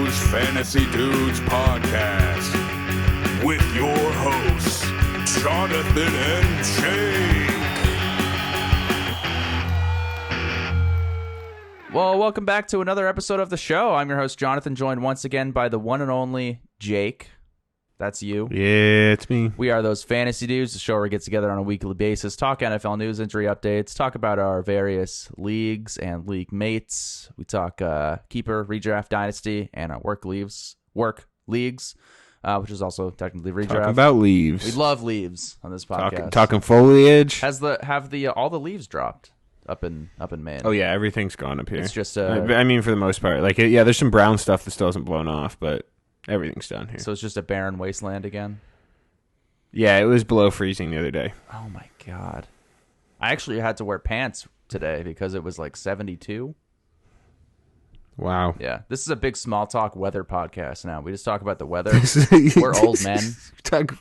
Those Fantasy Dudes podcast with your hosts, Jonathan and Jake. Well, welcome back to another episode of the show. I'm your host, Jonathan, joined once again by the one and only Jake. That's you. Yeah, it's me. We are Those Fantasy Dudes, the show where we get together on a weekly basis, talk NFL news, injury updates, talk about our various leagues and league mates. We talk keeper, redraft, dynasty, and work leagues, which is also technically redraft. Talking about leaves. We love leaves on this podcast. Talking foliage. Have all the leaves dropped up in Maine? Oh yeah, everything's gone up here. It's just I mean, for the most part, like there's some brown stuff that still hasn't blown off, but everything's done here. So it's just a barren wasteland again? Yeah, it was below freezing the other day. Oh my god. I actually had to wear pants today because it was like 72. Wow. Yeah. This is a big small talk weather podcast now. We just talk about the weather. We're old men. Talk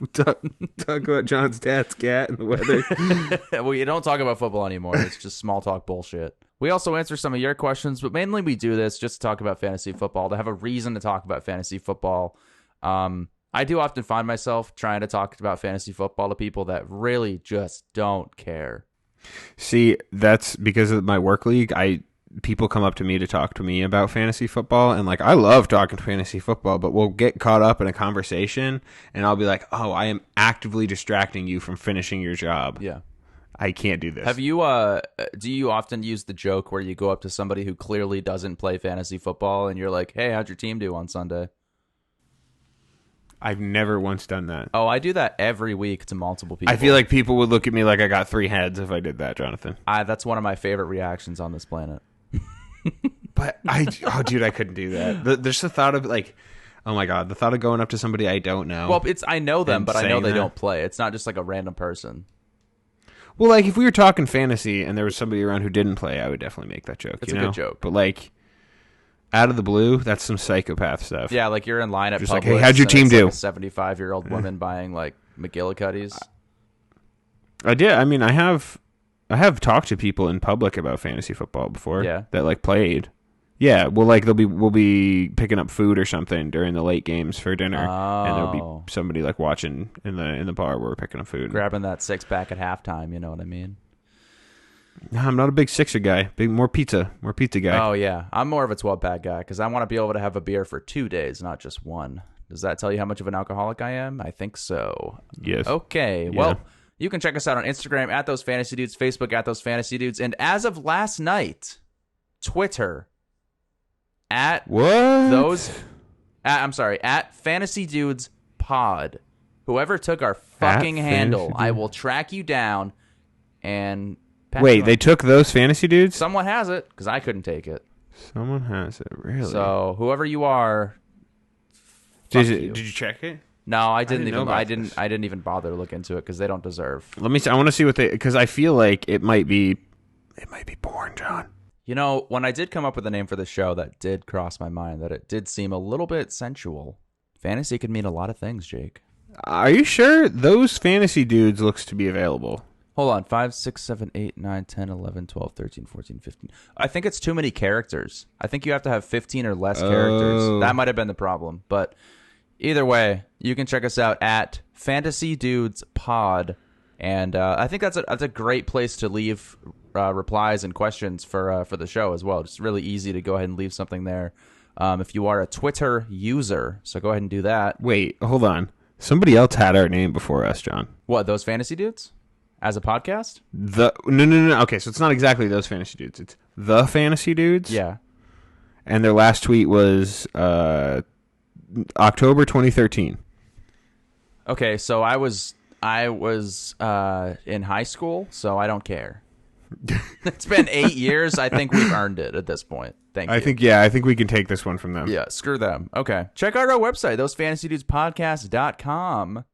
about John's dad's cat and the weather. We don't talk about football anymore. It's just small talk bullshit. We also answer some of your questions, but mainly we do this just to talk about fantasy football, to have a reason to talk about fantasy football. I do often find myself trying to talk about fantasy football to people that really just don't care. See, that's because of my work league. People come up to me to talk to me about fantasy football, and like I love talking fantasy football, but we'll get caught up in a conversation, and I'll be like, "Oh, I am actively distracting you from finishing your job." Yeah. I can't do this. Have you, do you often use the joke where you go up to somebody who clearly doesn't play fantasy football and you're like, hey, how'd your team do on Sunday? I've never once done that. Oh, I do that every week to multiple people. I feel like people would look at me like I got three heads if I did that, Jonathan. That's one of my favorite reactions on this planet. But dude, I couldn't do that. There's the thought of like, oh my God, the thought of going up to somebody I don't know. Well, I know them, but I know they don't play. It's not just like a random person. Well, like if we were talking fantasy and there was somebody around who didn't play, I would definitely make that joke. It's a good joke. But like out of the blue, that's some psychopath stuff. Yeah, like you're in line at just Publix, like, hey, how'd your team do? Like a 75-year-old woman buying like McGillicuddies. I did. I mean, I have talked to people in public about fantasy football before. Yeah. That like played. Yeah, well, like we'll be picking up food or something during the late games for dinner, and there'll be somebody like watching in the bar where we're picking up food, grabbing that 6-pack at halftime. You know what I mean? No, I'm not a big sixer guy. More pizza guy. Oh yeah, I'm more of a 12-pack guy because I want to be able to have a beer for 2 days, not just one. Does that tell you how much of an alcoholic I am? I think so. Yes. Okay. Yeah. Well, you can check us out on Instagram at Those Fantasy Dudes, Facebook at Those Fantasy Dudes, and as of last night, Twitter. At Fantasy Dudes Pod. Whoever took our fucking handle, I will track you down and wait, they took Those Fantasy Dudes? Someone has it, because I couldn't take it. Someone has it, really? So whoever you are, did you check it? No, I didn't even bother to look into it because they don't deserve. Let me see. I want to see what because I feel like it might be porn, John. You know, when I did come up with a name for the show, that did cross my mind, that it did seem a little bit sensual. Fantasy could mean a lot of things, Jake. Are you sure? Those Fantasy Dudes looks to be available. Hold on. 5, 6, 7, 8, 9, 10, 11, 12, 13, 14, 15. I think it's too many characters. I think you have to have 15 or less characters. That might have been the problem. But either way, you can check us out at Fantasy Dudes Pod. And I think that's a great place to leave replies and questions for the show as well. It's really easy to go ahead and leave something there if you are a Twitter user. So go ahead and do that. Wait, hold on. Somebody else had our name before us, John. What, Those Fantasy Dudes? As a podcast? No. Okay, so it's not exactly Those Fantasy Dudes. It's The Fantasy Dudes. Yeah. And their last tweet was October 2013. Okay, so I was in high school, so I don't care. It's been 8 years. I think we've earned it at this point. Thank you. I think we can take this one from them. Yeah, screw them. Okay. Check out our website, thosefantasydudespodcast.com.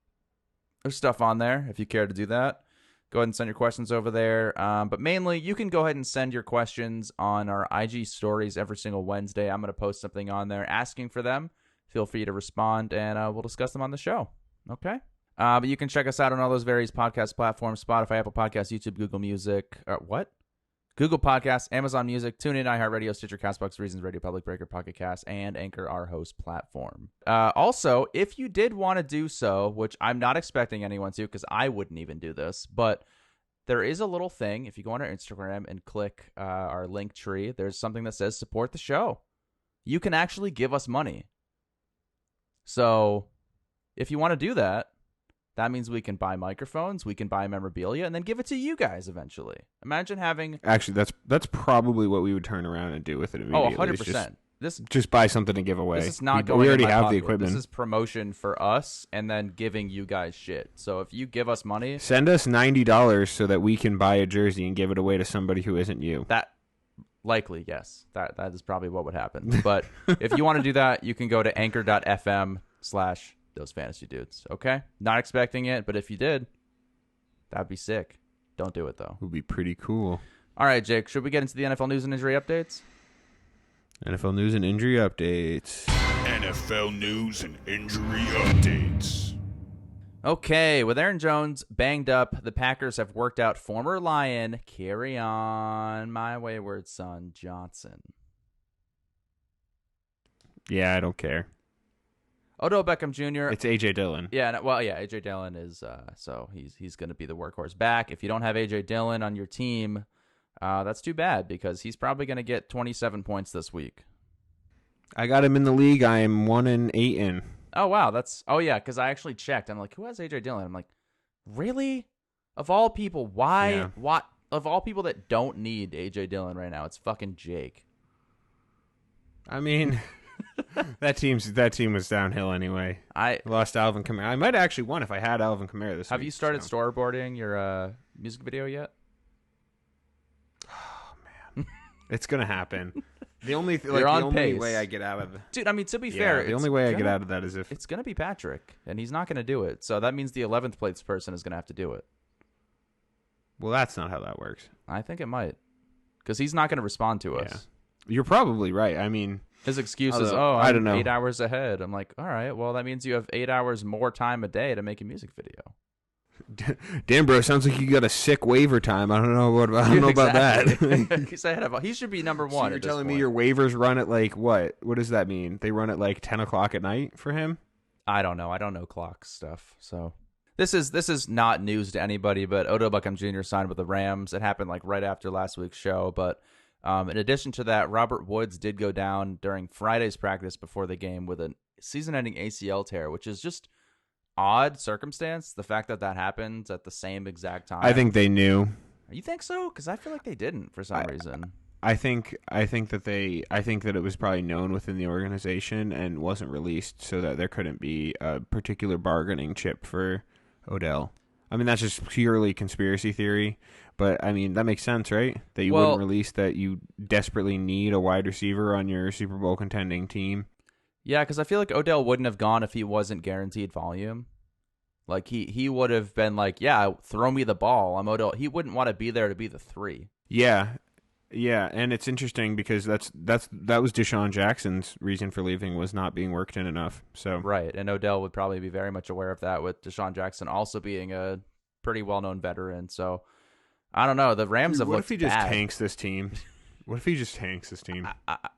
There's stuff on there if you care to do that. Go ahead and send your questions over there. But mainly, you can go ahead and send your questions on our IG stories every single Wednesday. I'm going to post something on there asking for them. Feel free to respond, and we'll discuss them on the show. Okay? But you can check us out on all those various podcast platforms, Spotify, Apple Podcasts, YouTube, Google Music. What? Google Podcasts, Amazon Music, TuneIn, iHeartRadio, Stitcher, CastBox, Reasons, Radio Public, Breaker, Pocket Cast, and Anchor, our host platform. Also, if you did want to do so, which I'm not expecting anyone to because I wouldn't even do this, but there is a little thing. If you go on our Instagram and click our link tree, there's something that says support the show. You can actually give us money. So if you want to do that, that means we can buy microphones, we can buy memorabilia, and then give it to you guys eventually. Imagine having... Actually, that's probably what we would turn around and do with it immediately. 100%. Just buy something to give away. This is not going We already in my have pocket. the equipment. This is promotion for us and then giving you guys shit. So if you give us money... Send us $90 so that we can buy a jersey and give it away to somebody who isn't you. That... Likely, yes. That is probably what would happen. But if you want to do that, you can go to anchor.fm/Those Fantasy Dudes. Okay? Not expecting it, but if you did, that'd be sick. Don't do it, though. It would be pretty cool. All right, Jake, should we get into the NFL news and injury updates? NFL news and injury updates. NFL news and injury updates. Okay, with Aaron Jones banged up, the Packers have worked out former Lion, carry on, my wayward son, Johnson. Yeah, I don't care. Odell Beckham Jr. It's A.J. Dillon. Yeah, well, yeah, A.J. Dillon is, so he's going to be the workhorse back. If you don't have A.J. Dillon on your team, that's too bad because he's probably going to get 27 points this week. I got him in the league. I am 1-8 in. Oh, wow. Yeah, because I actually checked. I'm like, who has A.J. Dillon? I'm like, really? Of all people, why? Yeah. What? Of all people that don't need A.J. Dillon right now, it's fucking Jake. I mean, that team was downhill anyway. I lost Alvin Kamara. I might have actually won if I had Alvin Kamara this week. Have you started storyboarding your music video yet? Oh, man. It's going to happen. The only way I get out of it. Dude, I mean, to be fair, the only way I get out of that is if it's going to be Patrick, and he's not going to do it. So that means the 11th place person is going to have to do it. Well, that's not how that works. I think it might, because he's not going to respond to us. Yeah. You're probably right. I mean, his excuse is, I don't know. 8 hours ahead. I'm like, all right, well, that means you have 8 hours more time a day to make a music video. Damn, bro, sounds like you got a sick waiver time. I don't know about that. He should be number one. So you're telling me your waivers run at like what? What does that mean? They run at like 10 o'clock at night for him? I don't know. I don't know clock stuff. So this is not news to anybody, but Odell Beckham Jr. signed with the Rams. It happened like right after last week's show. But in addition to that, Robert Woods did go down during Friday's practice before the game with a season-ending ACL tear, which is just odd circumstance. The fact that happened at the same exact time. I think they knew. You think so? Because I feel like they didn't for some reason. I think that it was probably known within the organization and wasn't released, so that there couldn't be a particular bargaining chip for Odell. I mean, that's just purely conspiracy theory, but I mean that makes sense, right? That you wouldn't release that you desperately need a wide receiver on your Super Bowl contending team. Yeah, because I feel like Odell wouldn't have gone if he wasn't guaranteed volume. Like, he would have been like, yeah, throw me the ball. I'm Odell. He wouldn't want to be there to be the 3. Yeah, and it's interesting because that was Deshaun Jackson's reason for leaving, was not being worked in enough. So right, and Odell would probably be very much aware of that, with Deshaun Jackson also being a pretty well-known veteran. So I don't know. The Rams have looked bad. What if he just tanks this team? What if he just tanks this team?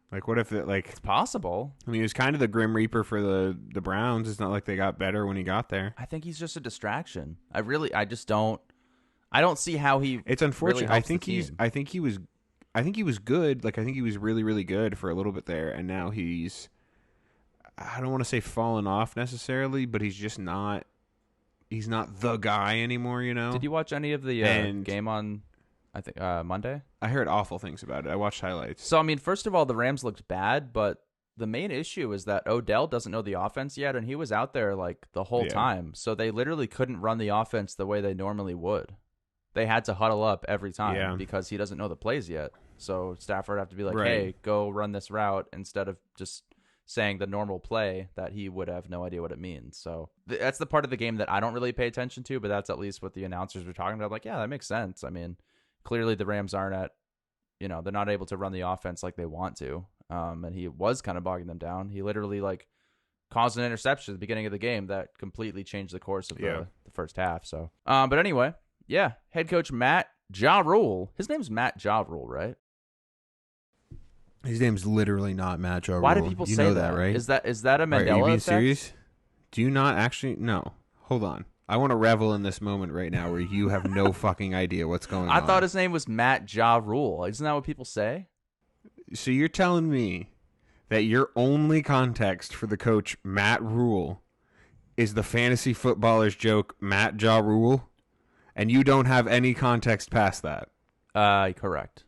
Like, what if it's possible? I mean, he was kind of the Grim Reaper for the Browns. It's not like they got better when he got there. I think he's just a distraction. I don't see how he. It's unfortunate. Really I think he was good. Like, I think he was really, really good for a little bit there, and now he's. I don't want to say fallen off necessarily, but he's just not. He's not the guy anymore. You know. Did you watch any of the game on? I think Monday. I heard awful things about it. I watched highlights. So, I mean, first of all, the Rams looked bad, but the main issue is that Odell doesn't know the offense yet, and he was out there like the whole time. So they literally couldn't run the offense the way they normally would. They had to huddle up every time because he doesn't know the plays yet. So Stafford have to be like, hey, go run this route, instead of just saying the normal play that he would have no idea what it means. So that's the part of the game that I don't really pay attention to, but that's at least what the announcers were talking about. I'm like, yeah, that makes sense. I mean, clearly the Rams aren't they're not able to run the offense like they want to. And he was kind of bogging them down. He literally caused an interception at the beginning of the game that completely changed the course of the first half. So, but anyway, head coach Matt Ja Rule. His name's Matt Ja Rule, right? His name's literally not Matt Ja Rule. Why do people you say know that? right? Is that a Mandela Are you being effect? serious? Do you not actually? No. Hold on. I want to revel in this moment right now where you have no fucking idea what's going on. I thought his name was Matt Ja Rule. Isn't that what people say? So you're telling me that your only context for the coach Matt Rule is the fantasy footballer's joke Matt Ja Rule, and you don't have any context past that? Correct.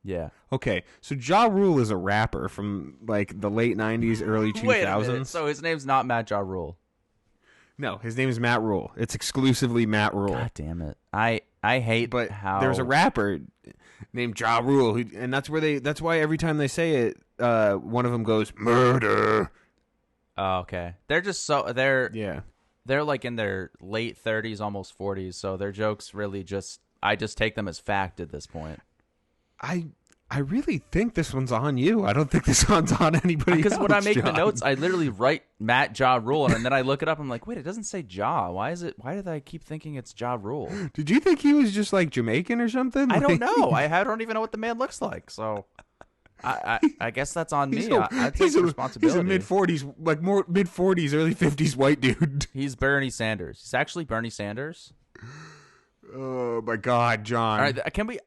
Yeah. Okay, so Ja Rule is a rapper from like the late 90s, early 2000s. Wait a minute. So his name's not Matt Ja Rule. No, his name is Matt Rule. It's exclusively Matt Rule. God damn it. I hate But how there's a rapper named Ja Rule, and that's why every time they say it, one of them goes murder. Oh, okay. They're like in their late 30s, almost 40s, so their jokes really I just take them as fact at this point. I really think this one's on you. I don't think this one's on anybody else. Because when I make John. the notes, I literally write Matt Ja Rule, and then I look it up. I'm like, wait, it doesn't say Ja. Why did I keep thinking it's Ja Rule? Did you think he was just like Jamaican or something? I don't know. I don't even know what the man looks like. So I guess that's on me. I take the responsibility. He's a mid-40s, like more mid-40s, early 50s white dude. He's Bernie Sanders. He's actually Bernie Sanders. Oh my God, John! All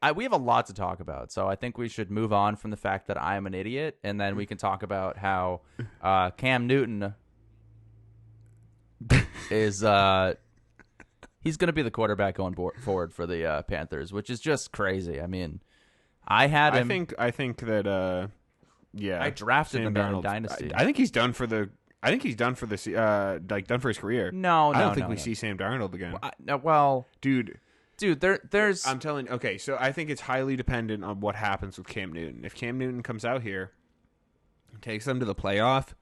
right, we have a lot to talk about, so I think we should move on from the fact that I am an idiot, and then we can talk about how Cam Newton is he's going to be the quarterback going forward for the Panthers, which is just crazy. I mean, I had him. I think that yeah, I drafted Sam the man in Darnold. Dynasty. I think he's done for the. I think he's done for the done for his career. No, I don't think we see Sam Darnold again. Dude, there's. I'm telling. Okay, so I think it's highly dependent on what happens with Cam Newton. If Cam Newton comes out here, and takes them to the playoff,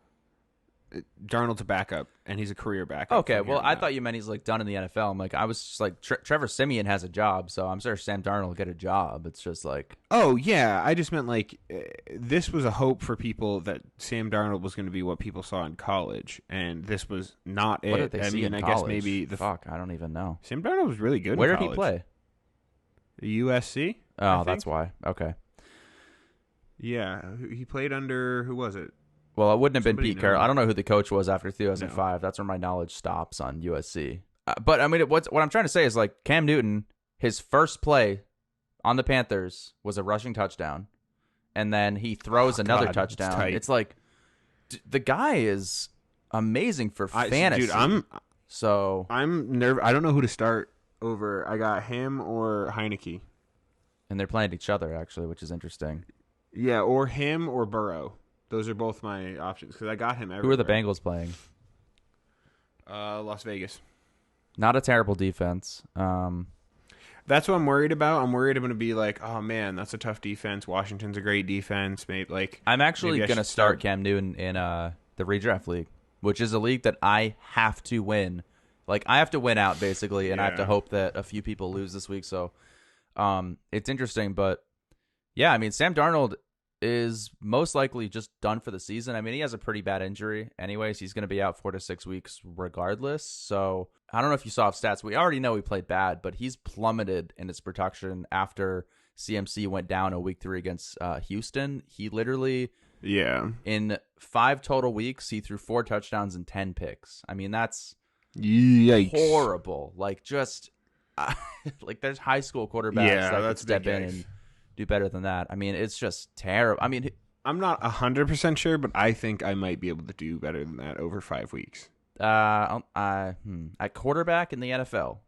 Darnold's a backup, and he's a career backup. Okay, well, I thought you meant he's like done in the NFL. I'm like, I was just like, Trevor Siemian has a job, so I'm sure Sam Darnold will get a job. It's just like, oh yeah, I just meant like this was a hope for people that Sam Darnold was going to be what people saw in college, and this was not what it. did they see in I college? guess maybe fuck, I don't even know. Sam Darnold was really good. Where in did he college. play? USC. Oh, that's why. Okay. Yeah, he played under who was it? Well, it wouldn't have been Somebody Pete Carroll. knows. I don't know who the coach was after 2005. That's where my knowledge stops on USC. But I mean, what I'm trying to say is like Cam Newton, his first play on the Panthers was a rushing touchdown, and then he throws another touchdown. It's tight. It's like the guy is amazing for fantasy. Dude, I'm nervous. I don't know who to start over. I got him or Heineke. And they're playing each other actually, which is interesting. Yeah, or him or Burrow. Those are both my options because I got him everywhere. Who are the Bengals playing? Las Vegas. Not a terrible defense. That's what I'm worried about. I'm worried I'm going to be like, oh man, that's a tough defense. Washington's a great defense. Maybe like I'm actually going to start Cam Newton in the redraft league, which is a league that I have to win. Like I have to win out basically, and I have to hope that a few people lose this week. So it's interesting, but yeah, I mean Sam Darnold is most likely just done for the season. I mean, he has a pretty bad injury anyways. He's going to be out 4 to 6 weeks regardless. So I don't know if you saw his stats. We already know he played bad, but he's plummeted in his production after CMC went down in week 3 against Houston. He literally, in 5 total weeks, he threw 4 touchdowns and 10 picks. I mean, that's yikes. Horrible. Like just like there's high school quarterbacks that could step in and do better than that. I mean, it's just terrible. I mean, I'm not 100% sure, but I think I might be able to do better than that over 5 weeks. At quarterback in the NFL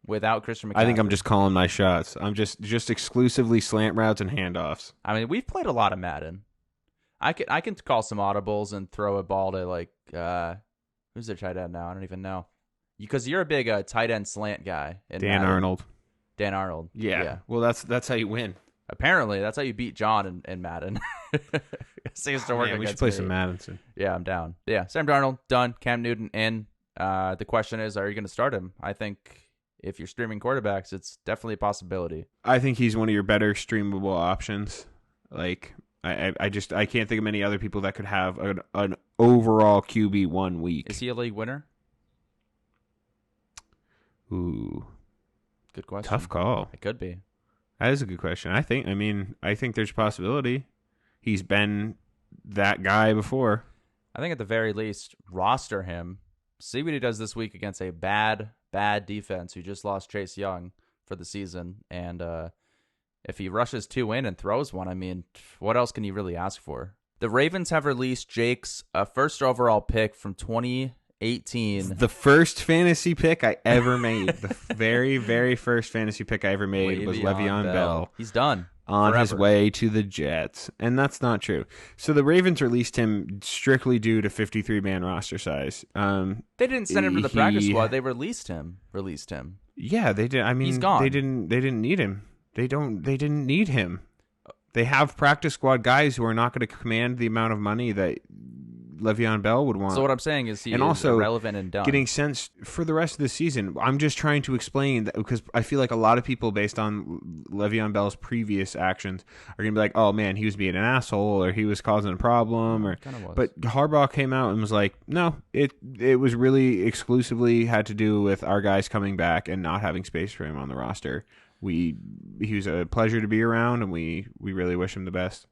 without Christian McCaffrey. I think I'm just calling my shots. I'm just exclusively slant routes and handoffs. I mean, we've played a lot of Madden. I can call some audibles and throw a ball to like who's their tight end now? I don't even know. Because you're a big tight end slant guy. Dan Arnold. Yeah. Well, that's how you win. Apparently, that's how you beat John in Madden. Seems to work. Man, we should play some Madden soon. Yeah, I'm down. Yeah, Sam Darnold, done. Cam Newton, in. The question is, are you going to start him? I think if you're streaming quarterbacks, it's definitely a possibility. I think he's one of your better streamable options. Like, I can't think of many other people that could have an overall QB 1 week. Is he a league winner? Ooh. Good question. Tough call. It could be. That is a good question. I think there's a possibility. He's been that guy before. I think at the very least, roster him. See what he does this week against a bad defense who just lost Chase Young for the season. And if he rushes 2 in and throws one, I mean, what else can you really ask for? The Ravens have released Jake's first overall pick from 2018. The first fantasy pick I ever made. The very, very first fantasy pick I ever made was Le'Veon Bell. He's done. On forever. His way to the Jets. And that's not true. So the Ravens released him strictly due to 53-man roster size. They didn't send him to the practice squad. They released him. Yeah, they did. I mean, he's gone. They didn't need him. They didn't need him. They have practice squad guys who are not going to command the amount of money that Le'Veon Bell would want. So what I'm saying is he and is also irrelevant and done. Getting sense for the rest of the season. I'm just trying to explain that because I feel like a lot of people, based on Le'Veon Bell's previous actions, are going to be like, "Oh man, he was being an asshole, or he was causing a problem." But Harbaugh came out and was like, "No, it was really exclusively had to do with our guys coming back and not having space for him on the roster. He was a pleasure to be around, and we really wish him the best."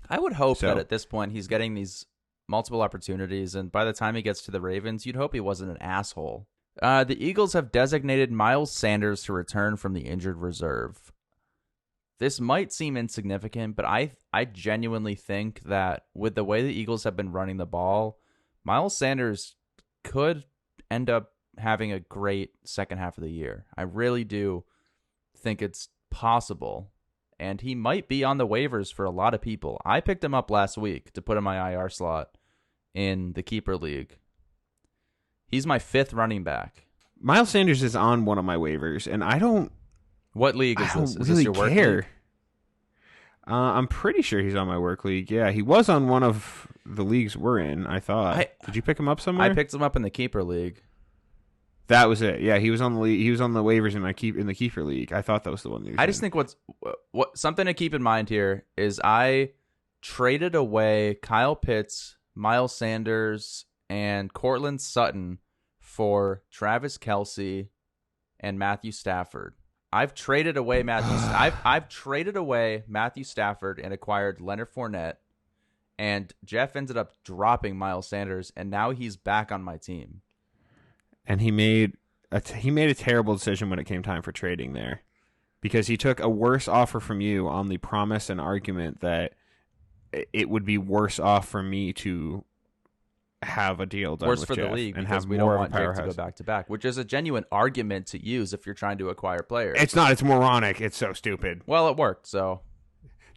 I would hope that at this point he's getting these multiple opportunities, and by the time he gets to the Ravens, you'd hope he wasn't an asshole. The Eagles have designated Miles Sanders to return from the injured reserve. This might seem insignificant, but I genuinely think that with the way the Eagles have been running the ball, Miles Sanders could end up having a great second half of the year. I really do think it's possible. And he might be on the waivers for a lot of people. I picked him up last week to put in my IR slot in the keeper league. He's my 5th running back. Miles Sanders is on one of my waivers, and I don't. What league is this? Is really this your work care. league? I'm pretty sure he's on my work league. Yeah, he was on one of the leagues we're in. I thought. Did you pick him up somewhere? I picked him up in the keeper league. That was it. Yeah, he was on the he was on the waivers in the keeper league. I thought that was the one. I just think what something to keep in mind here is I traded away Kyle Pitts, Miles Sanders, and Cortland Sutton for Travis Kelce and Matthew Stafford. I've traded away I've traded away Matthew Stafford and acquired Leonard Fournette, and Jeff ended up dropping Miles Sanders, and now he's back on my team. And he made a terrible decision when it came time for trading there, because he took a worse offer from you on the promise and argument that it would be worse off for me to have a deal done with for Jeff the league and because have we more don't of want a Jake to powerhouse. go back to back, which is a genuine argument to use if you're trying to acquire players. It's not. It's moronic. It's so stupid. Well, it worked. So,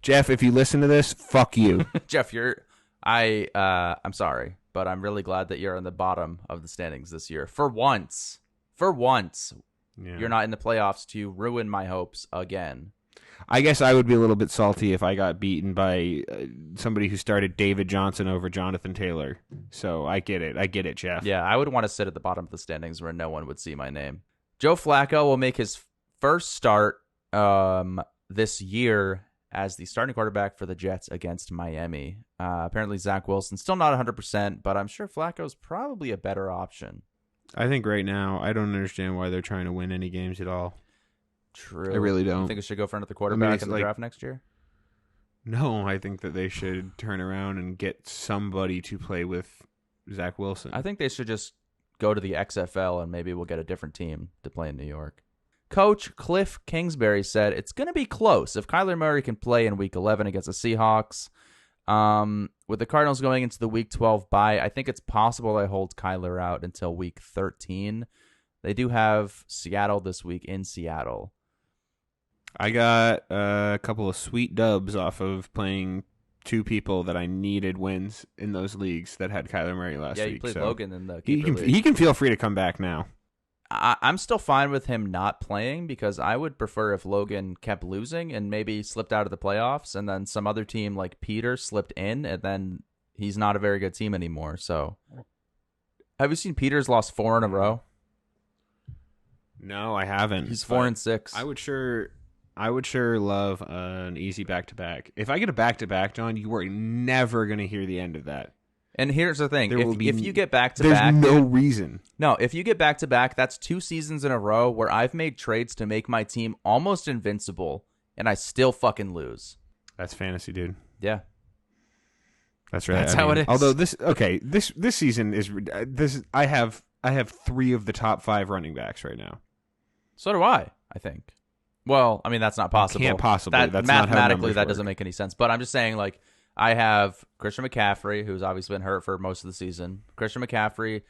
Jeff, if you listen to this, fuck you. Jeff, I'm sorry, but I'm really glad that you're on the bottom of the standings this year. For once, Yeah. you're not in the playoffs to ruin my hopes again. I guess I would be a little bit salty if I got beaten by somebody who started David Johnson over Jonathan Taylor. So I get it, Jeff. Yeah, I would want to sit at the bottom of the standings where no one would see my name. Joe Flacco will make his first start this year as the starting quarterback for the Jets against Miami. Apparently Zach Wilson's still not 100%, but I'm sure Flacco's probably a better option. I think right now I don't understand why they're trying to win any games at all. True. I really don't. You think it should go for another quarterback in the draft next year? No, I think that they should turn around and get somebody to play with Zach Wilson. I think they should just go to the XFL and maybe we'll get a different team to play in New York. Coach Cliff Kingsbury said it's going to be close if Kyler Murray can play in Week 11 against the Seahawks. With the Cardinals going into the Week 12 bye, I think it's possible I hold Kyler out until Week 13. They do have Seattle this week in Seattle. I got a couple of sweet dubs off of playing two people that I needed wins in those leagues that had Kyler Murray last week. Yeah, you played Logan in the he keeper league. He can feel free to come back now. I'm still fine with him not playing because I would prefer if Logan kept losing and maybe slipped out of the playoffs and then some other team like Peter slipped in and then he's not a very good team anymore. So, have you seen Peter's lost 4 in a row? No, I haven't. He's 4-6. I would sure love an easy back-to-back. If I get a back-to-back, John, you are never going to hear the end of that. And here's the thing. If you get back to there's back. There's no reason. No, if you get back to back, that's 2 seasons in a row where I've made trades to make my team almost invincible and I still fucking lose. That's fantasy, dude. Yeah. That's right. That's how it is. Although this season is this. I have 3 of the top 5 running backs right now. So do I think. Well, I mean, that's not possible. Can't possibly. That's mathematically, not that doesn't make any sense. But I'm just saying, like, I have Christian McCaffrey, who's obviously been hurt for most of the season. Christian McCaffrey,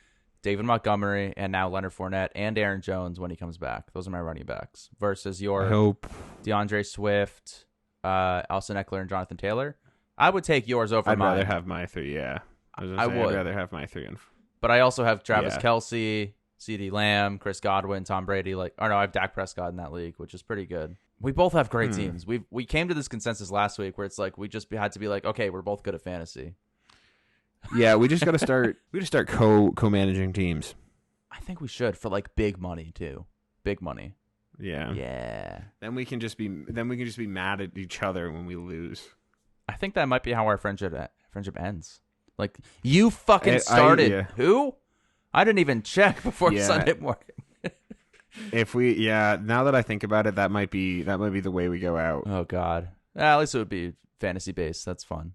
David Montgomery, and now Leonard Fournette and Aaron Jones when he comes back. Those are my running backs. Versus your DeAndre Swift, Austin Eckler, and Jonathan Taylor. I would take yours over mine. I'd rather have my 3, yeah. I'd rather have my 3. But I also have Travis Kelce, CeeDee Lamb, Chris Godwin, Tom Brady. I have Dak Prescott in that league, which is pretty good. We both have great teams. We came to this consensus last week where it's like we just had to be like, okay, we're both good at fantasy. Yeah, we just got to start. We just start co-managing teams. I think we should for like big money too. Big money. Yeah. Yeah. Then we can just be mad at each other when we lose. I think that might be how our friendship ends. Like, you fucking started. Who? I didn't even check before Sunday morning. Now that I think about it, that might be the way we go out. Oh God. At least it would be fantasy based. That's fun.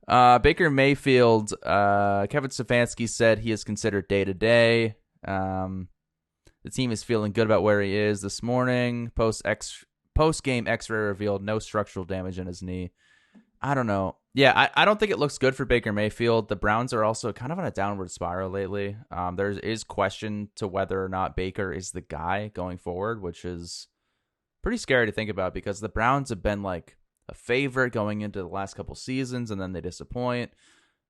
Baker Mayfield, Kevin Stefanski said he is considered day to day. The team is feeling good about where he is this morning. Post game X-ray revealed no structural damage in his knee. I don't know. Yeah, I don't think it looks good for Baker Mayfield. The Browns are also kind of on a downward spiral lately. There is question to whether or not Baker is the guy going forward, which is pretty scary to think about because the Browns have been like a favorite going into the last couple seasons, and then they disappoint.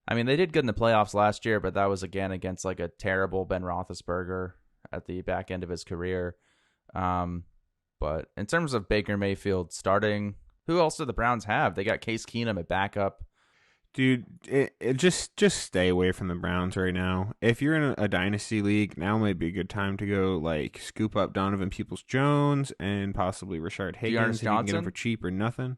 I mean, they did good in the playoffs last year, but that was again against like a terrible Ben Roethlisberger at the back end of his career. But in terms of Baker Mayfield starting, who else do the Browns have? They got Case Keenum at backup. Dude, just stay away from the Browns right now. If you're in a dynasty league, now might be a good time to go like scoop up Donovan Peoples-Jones and possibly Rashard Higgins. You can get him for cheap or nothing.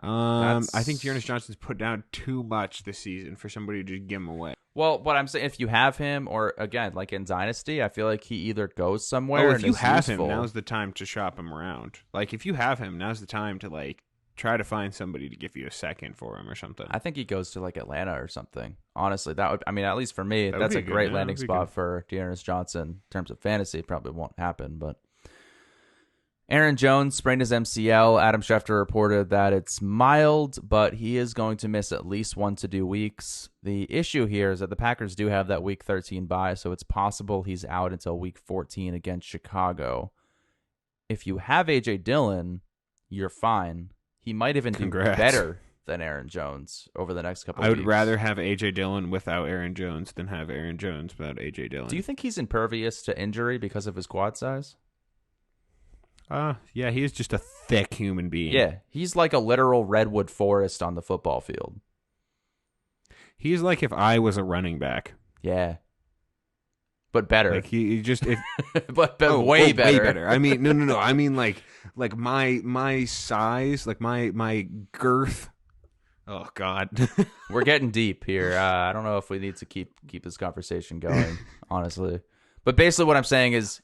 I think Dearness Johnson's put down too much this season for somebody to just give him away. Well, what I'm saying, if you have him, or again, like in Dynasty, I feel like he either goes somewhere. If you have him, now's the time to shop him around. Like if you have him, now's the time to like try to find somebody to give you a second for him or something. I think he goes to like Atlanta or something. Honestly, that would, I mean, at least for me, that's a great landing spot for Dearness Johnson in terms of fantasy. It probably won't happen, but Aaron Jones sprained his MCL. Adam Schefter reported that it's mild, but he is going to miss at least 1 to 2 weeks. The issue here is that the Packers do have that Week 13 bye, so it's possible he's out until Week 14 against Chicago. If you have A.J. Dillon, you're fine. He might even do better than Aaron Jones over the next couple of weeks. I would rather have A.J. Dillon without Aaron Jones than have Aaron Jones without A.J. Dillon. Do you think he's impervious to injury because of his quad size? Yeah, he is just a thick human being. Yeah, he's like a literal redwood forest on the football field. He's like if I was a running back. Yeah. But better. Like he just if but way better. Way better. I mean no. I mean like my size, like my girth. Oh God. We're getting deep here. I don't know if we need to keep this conversation going, honestly. But basically what I'm saying is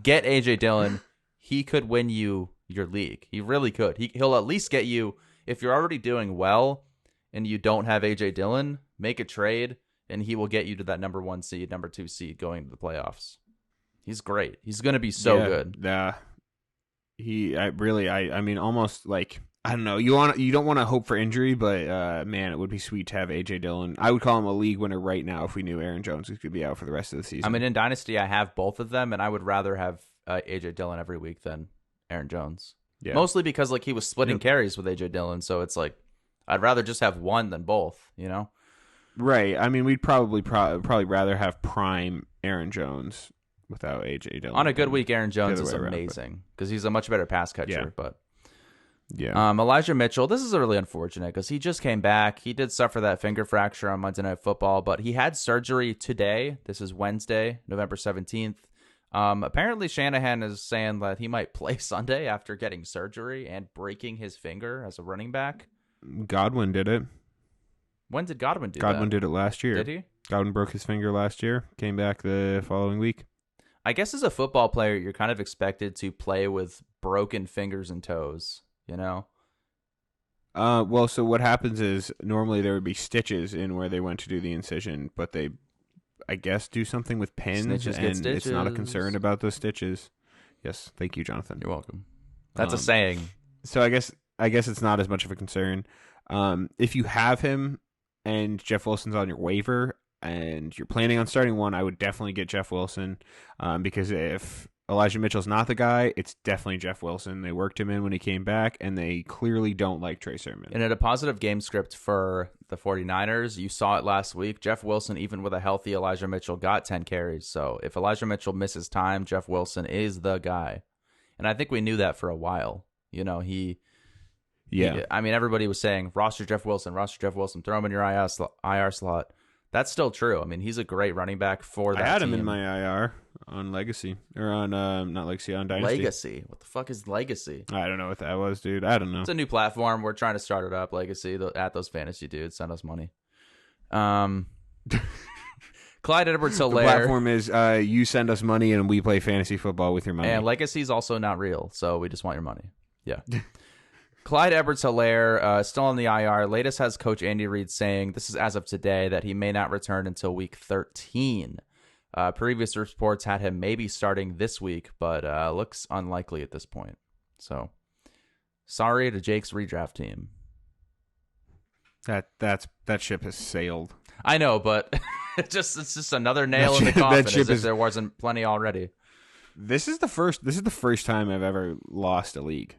get AJ Dillon. He could win you your league. He really could. He'll at least get you, if you're already doing well and you don't have A.J. Dillon, make a trade, and he will get you to that number 1 seed, number 2 seed going to the playoffs. He's great. He's going to be so good. Yeah. I mean, almost like, I don't know. You don't want to hope for injury, but man, it would be sweet to have A.J. Dillon. I would call him a league winner right now if we knew Aaron Jones could be out for the rest of the season. I mean, in Dynasty, I have both of them, and I would rather have A.J. Dillon every week than Aaron Jones. Yeah. Mostly because like he was splitting carries with A.J. Dillon, so it's like I'd rather just have one than both, you know? Right. I mean, we'd probably rather have prime Aaron Jones without A.J. Dillon. On a good week, Aaron Jones is amazing because he's a much better pass catcher. But Elijah Mitchell, this is really unfortunate because he just came back. He did suffer that finger fracture on Monday Night Football, but he had surgery today. This is Wednesday, November 17th. Apparently Shanahan is saying that he might play Sunday after getting surgery and breaking his finger as a running back. Godwin did it. When did Godwin do that? Godwin did it last year. Did he? Godwin broke his finger last year, came back the following week. I guess as a football player, you're kind of expected to play with broken fingers and toes, you know? Well, so what happens is normally there would be stitches in where they went to do the incision, but they, I guess, do something with pins, Snitches get and it's not a stitches. concern about those stitches. Yes, thank you, Jonathan. You're welcome. That's a saying. So I guess it's not as much of a concern. If you have him and Jeff Wilson's on your waiver and you're planning on starting one, I would definitely get Jeff Wilson, because if Elijah Mitchell's not the guy, it's definitely Jeff Wilson. They worked him in when he came back, and they clearly don't like Trey Sermon. And in a positive game script for the 49ers, you saw it last week. Jeff Wilson, even with a healthy Elijah Mitchell, got 10 carries. So if Elijah Mitchell misses time, Jeff Wilson is the guy. And I think we knew that for a while. You know, I mean, everybody was saying, roster Jeff Wilson, throw him in your IR slot. That's still true. I mean, he's a great running back for that I had team. him in my IR on Legacy, or on, not Legacy, on Dynasty. Legacy? What the fuck is Legacy? I don't know what that was, dude. I don't know. It's a new platform. We're trying to start it up. Legacy, at those fantasy dudes. Send us money. Clyde Edwards-Helaire. The platform is you send us money and we play fantasy football with your money. And Legacy's also not real, so we just want your money. Yeah. Clyde Edwards-Helaire, still on the IR. Latest has Coach Andy Reid saying, this is as of today, that he may not return until week 13. Previous reports had him maybe starting this week, but looks unlikely at this point. So, sorry to Jake's redraft team. That ship has sailed. I know, but it's just another nail in the coffin, as if there wasn't plenty already. This is the first time I've ever lost a league,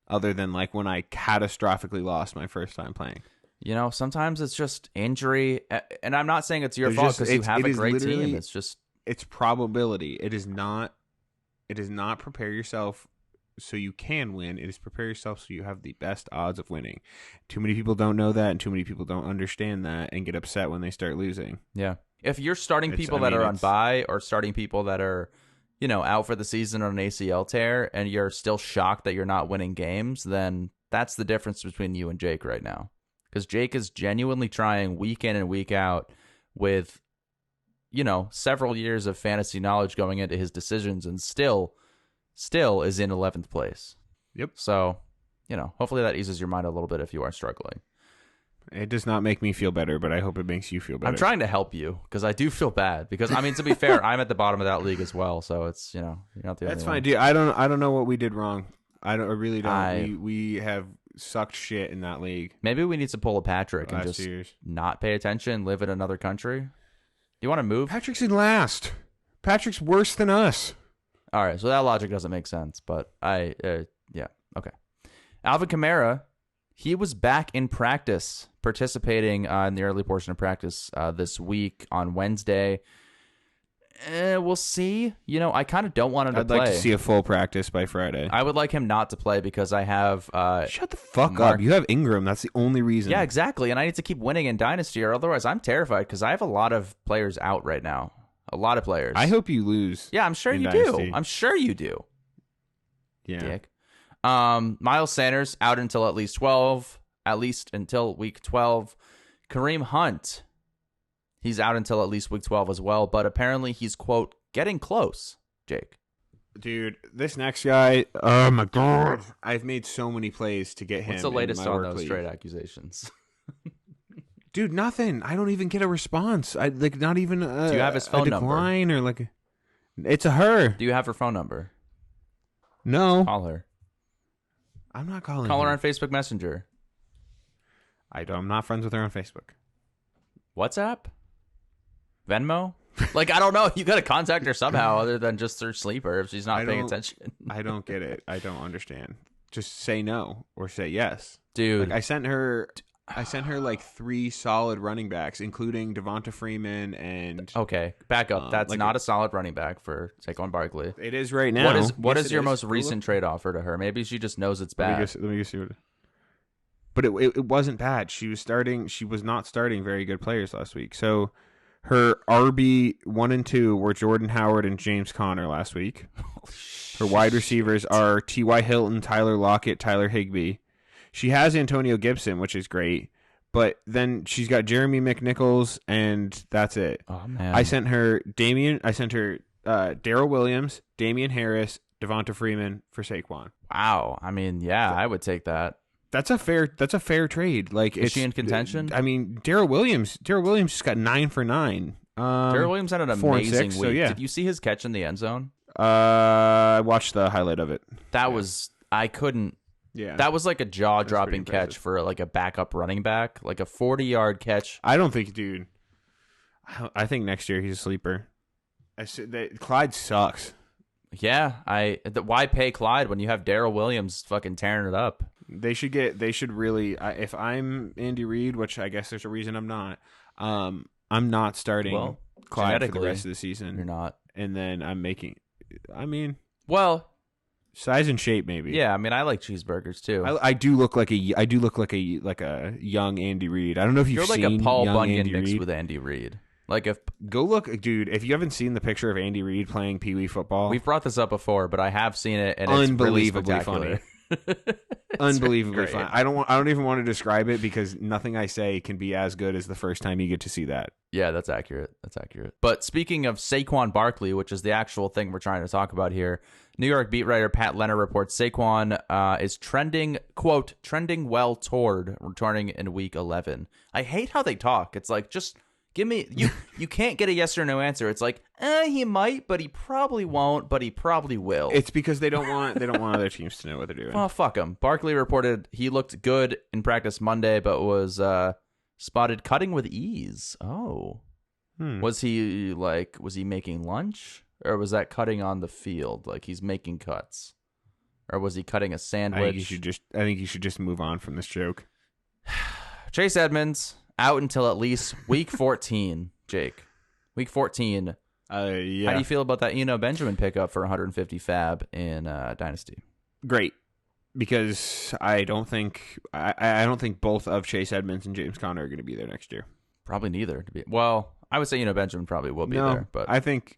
other than like when I catastrophically lost my first time playing. You know, sometimes it's just injury, and I'm not saying it's your fault because you have a great team. It's probability. It is not prepare yourself so you can win. It is prepare yourself so you have the best odds of winning. Too many people don't know that, and too many people don't understand that and get upset when they start losing. Yeah. If you're starting people that are on bye, or starting people that are, you know, out for the season on an ACL tear, and you're still shocked that you're not winning games, then that's the difference between you and Jake right now. Because Jake is genuinely trying week in and week out with, you know, several years of fantasy knowledge going into his decisions, and still is in 11th place. Yep. So, you know, hopefully that eases your mind a little bit if you are struggling. It does not make me feel better, but I hope it makes you feel better. I'm trying to help you because I do feel bad. Because, I mean, to be fair, I'm at the bottom of that league as well. So it's, you know, you're not the only one. That's fine, dude. I don't know what we did wrong. I really don't. We have sucked shit in that league. Maybe we need to pull a Patrick and just not pay attention, live in another country. You want to move? Patrick's in last. Patrick's worse than us. All right, so that logic doesn't make sense, but yeah, okay. Alvin Kamara, he was back in practice, participating in the early portion of practice this week on Wednesday. We'll see. You know, I kind of don't want him to play. I'd like to see a full practice by Friday. I would like him not to play because I have... Shut the fuck up. You have Ingram. That's the only reason. Yeah, exactly, and I need to keep winning in Dynasty, or otherwise I'm terrified because I have a lot of players out right now. A lot of players. I hope you lose. Yeah, I'm sure you do. I'm sure you do. Yeah. Dick. Miles Sanders out until at least until week 12. Kareem Hunt, he's out until at least week 12 as well, but apparently he's, quote, getting close, Jake. Dude, this next guy, oh my God. I've made so many plays to get him. What's the latest on those trade accusations? Dude, nothing. I don't even get a response. Not even a, do you have his phone decline number? Or like it's a her. Do you have her phone number? No. Call her. I'm not calling Call her her on Facebook Messenger. I'm not friends with her on Facebook. WhatsApp? Venmo? Like, I don't know. You got to contact her somehow other than just her sleeper if she's not paying attention. I don't get it. I don't understand. Just say no or say yes. Dude. Like, I sent her like 3 solid running backs, including Devonta Freeman and... Okay, back up. That's not a solid running back for Saquon Barkley. It is right now. What is your most recent trade offer to her? Maybe she just knows it's bad. Let me just see what... But it wasn't bad. She was not starting very good players last week. So her RB 1 and 2 were Jordan Howard and James Conner last week. Her wide receivers are T.Y. Hilton, Tyler Lockett, Tyler Higbee. She has Antonio Gibson, which is great, but then she's got Jeremy McNichols, and that's it. Oh man! I sent her Darrell Williams, Damien Harris, Devonta Freeman for Saquon. Wow. I mean, yeah, I would take that. That's a fair trade. Like, Is she in contention? I mean, Darrell Williams just got 9 for 9. Darrell Williams had an 4 and amazing 6, week. so yeah. Did you see his catch in the end zone? I watched the highlight of it. That was I couldn't. Yeah, that was like a jaw-dropping pretty catch impressive. for like a backup running back, like a 40-yard catch. I don't think, dude. I think next year he's a sleeper. Clyde sucks. Yeah, why pay Clyde when you have Darrell Williams fucking tearing it up? They should really. If I'm Andy Reid, which I guess there's a reason I'm not. I'm not starting Clyde for the rest of the season. You're not, and then I'm making. I mean, well, size and shape maybe. Yeah, I mean, I like cheeseburgers too. I do look like a young Andy Reid. I don't know if you've seen You're like a Paul young Bunyan Andy mixed Reid. with Andy Reid. Like if Go look, dude. If you haven't seen the picture of Andy Reid playing Pee Wee football, we've brought this up before, but I have seen it, and it's really spectacular. Unbelievably great. fun. I don't even want to describe it because nothing I say can be as good as the first time you get to see that. Yeah, that's accurate. But speaking of Saquon Barkley, which is the actual thing we're trying to talk about here, New York beat writer Pat Leonard reports Saquon is trending well toward returning in week 11. I hate how they talk. It's like, just give me you can't get a yes or no answer. It's like, he might, but he probably won't, but he probably will. It's because they don't want other teams to know what they're doing. Oh, fuck him. Barkley reported he looked good in practice Monday, but was spotted cutting with ease. Oh. Was he making lunch? Or was that cutting on the field? Like he's making cuts? Or was he cutting a sandwich? I think you should just move on from this joke. Chase Edmonds out until at least week 14, Jake. Week 14. Yeah. How do you feel about that Benjamin pickup for 150 fab in Dynasty? Great. Because I don't think both of Chase Edmonds and James Conner are going to be there next year. Probably neither. Well, I would say Benjamin probably will be there, but I think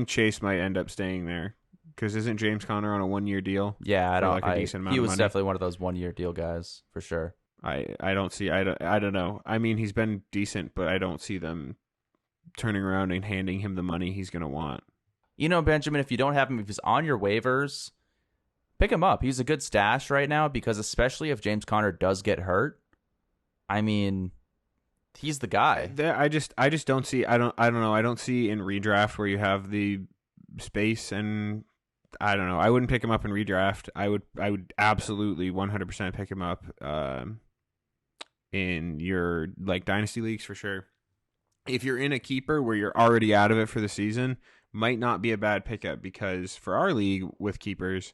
Chase might end up staying there because isn't James Conner on a 1-year deal? Yeah, he was money? definitely one of those 1-year deal guys for sure. I don't know. I mean, he's been decent, but I don't see them turning around and handing him the money he's going to want. Benjamin, if you don't have him, if he's on your waivers, pick him up. He's a good stash right now because especially if James Conner does get hurt, I mean, he's the guy. I just don't see. I don't know. I don't see in redraft where you have the space, and I don't know. I wouldn't pick him up in redraft. I would absolutely 100% pick him up in your dynasty leagues for sure. If you're in a keeper where you're already out of it for the season, might not be a bad pickup because for our league with keepers,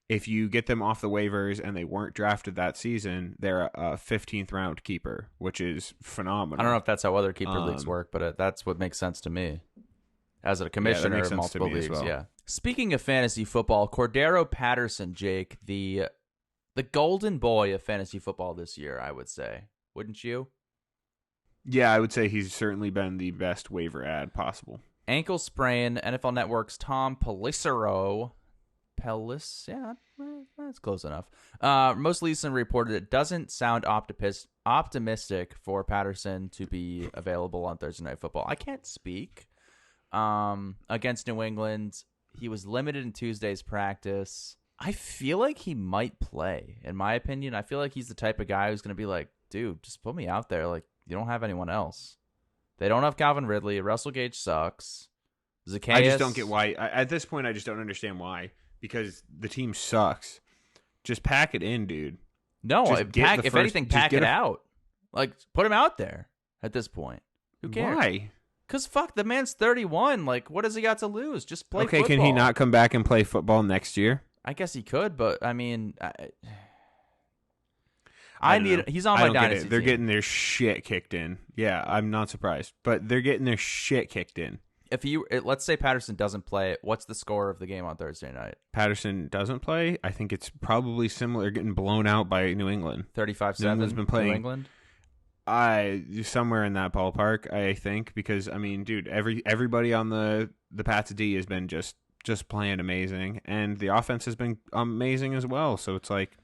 if you get them off the waivers and they weren't drafted that season, they're a 15th round keeper, which is phenomenal. I don't know if that's how other keeper leagues work, but that's what makes sense to me as a commissioner of multiple leagues. Well. Yeah. Speaking of fantasy football, Cordero Patterson, Jake, the golden boy of fantasy football this year, I would say. Wouldn't you? Yeah, I would say he's certainly been the best waiver ad possible. Ankle sprain, NFL Network's Tom Pelissero. Yeah, that's close enough. Most recently reported it doesn't sound optimistic for Patterson to be available on Thursday Night Football. I can't speak. Against New England, he was limited in Tuesday's practice. I feel like he might play, in my opinion. I feel like he's the type of guy who's going to be like, dude, just put me out there. Like, you don't have anyone else. They don't have Calvin Ridley. Russell Gage sucks. Zacchaeus. I just don't get why. At this point, I just don't understand why. Because the team sucks. Just pack it in, dude. No, if anything, pack it out. Like, put him out there at this point. Who cares? Why? Because, fuck, the man's 31. Like, what has he got to lose? Just play football. Can he not come back and play football next year? I guess he could, but, I mean... he's on my dynasty team. They're getting their shit kicked in. Yeah, I'm not surprised. But they're getting their shit kicked in. Let's say Patterson doesn't play, what's the score of the game on Thursday night? Patterson doesn't play. I think it's probably similar. Getting blown out by New England. 35-7. New England's been playing New England. Somewhere in that ballpark, I think, because I mean, dude, everybody on the Pats D has been just playing amazing, and the offense has been amazing as well. So it's like.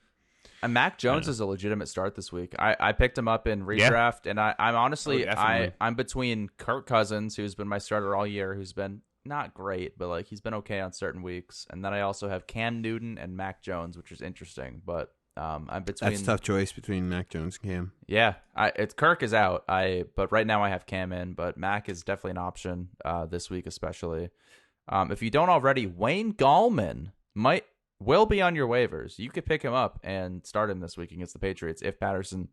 And Mac Jones is a legitimate start this week. I picked him up in redraft, and I'm honestly I'm between Kirk Cousins, who's been my starter all year, who's been not great, but like he's been okay on certain weeks. And then I also have Cam Newton and Mac Jones, which is interesting. But I'm between. That's a tough choice between Mac Jones and Cam. Yeah, it's Kirk is out. But right now I have Cam in, but Mac is definitely an option this week, especially. If you don't already, Wayne Gallman will be on your waivers. You could pick him up and start him this week against the Patriots if Patterson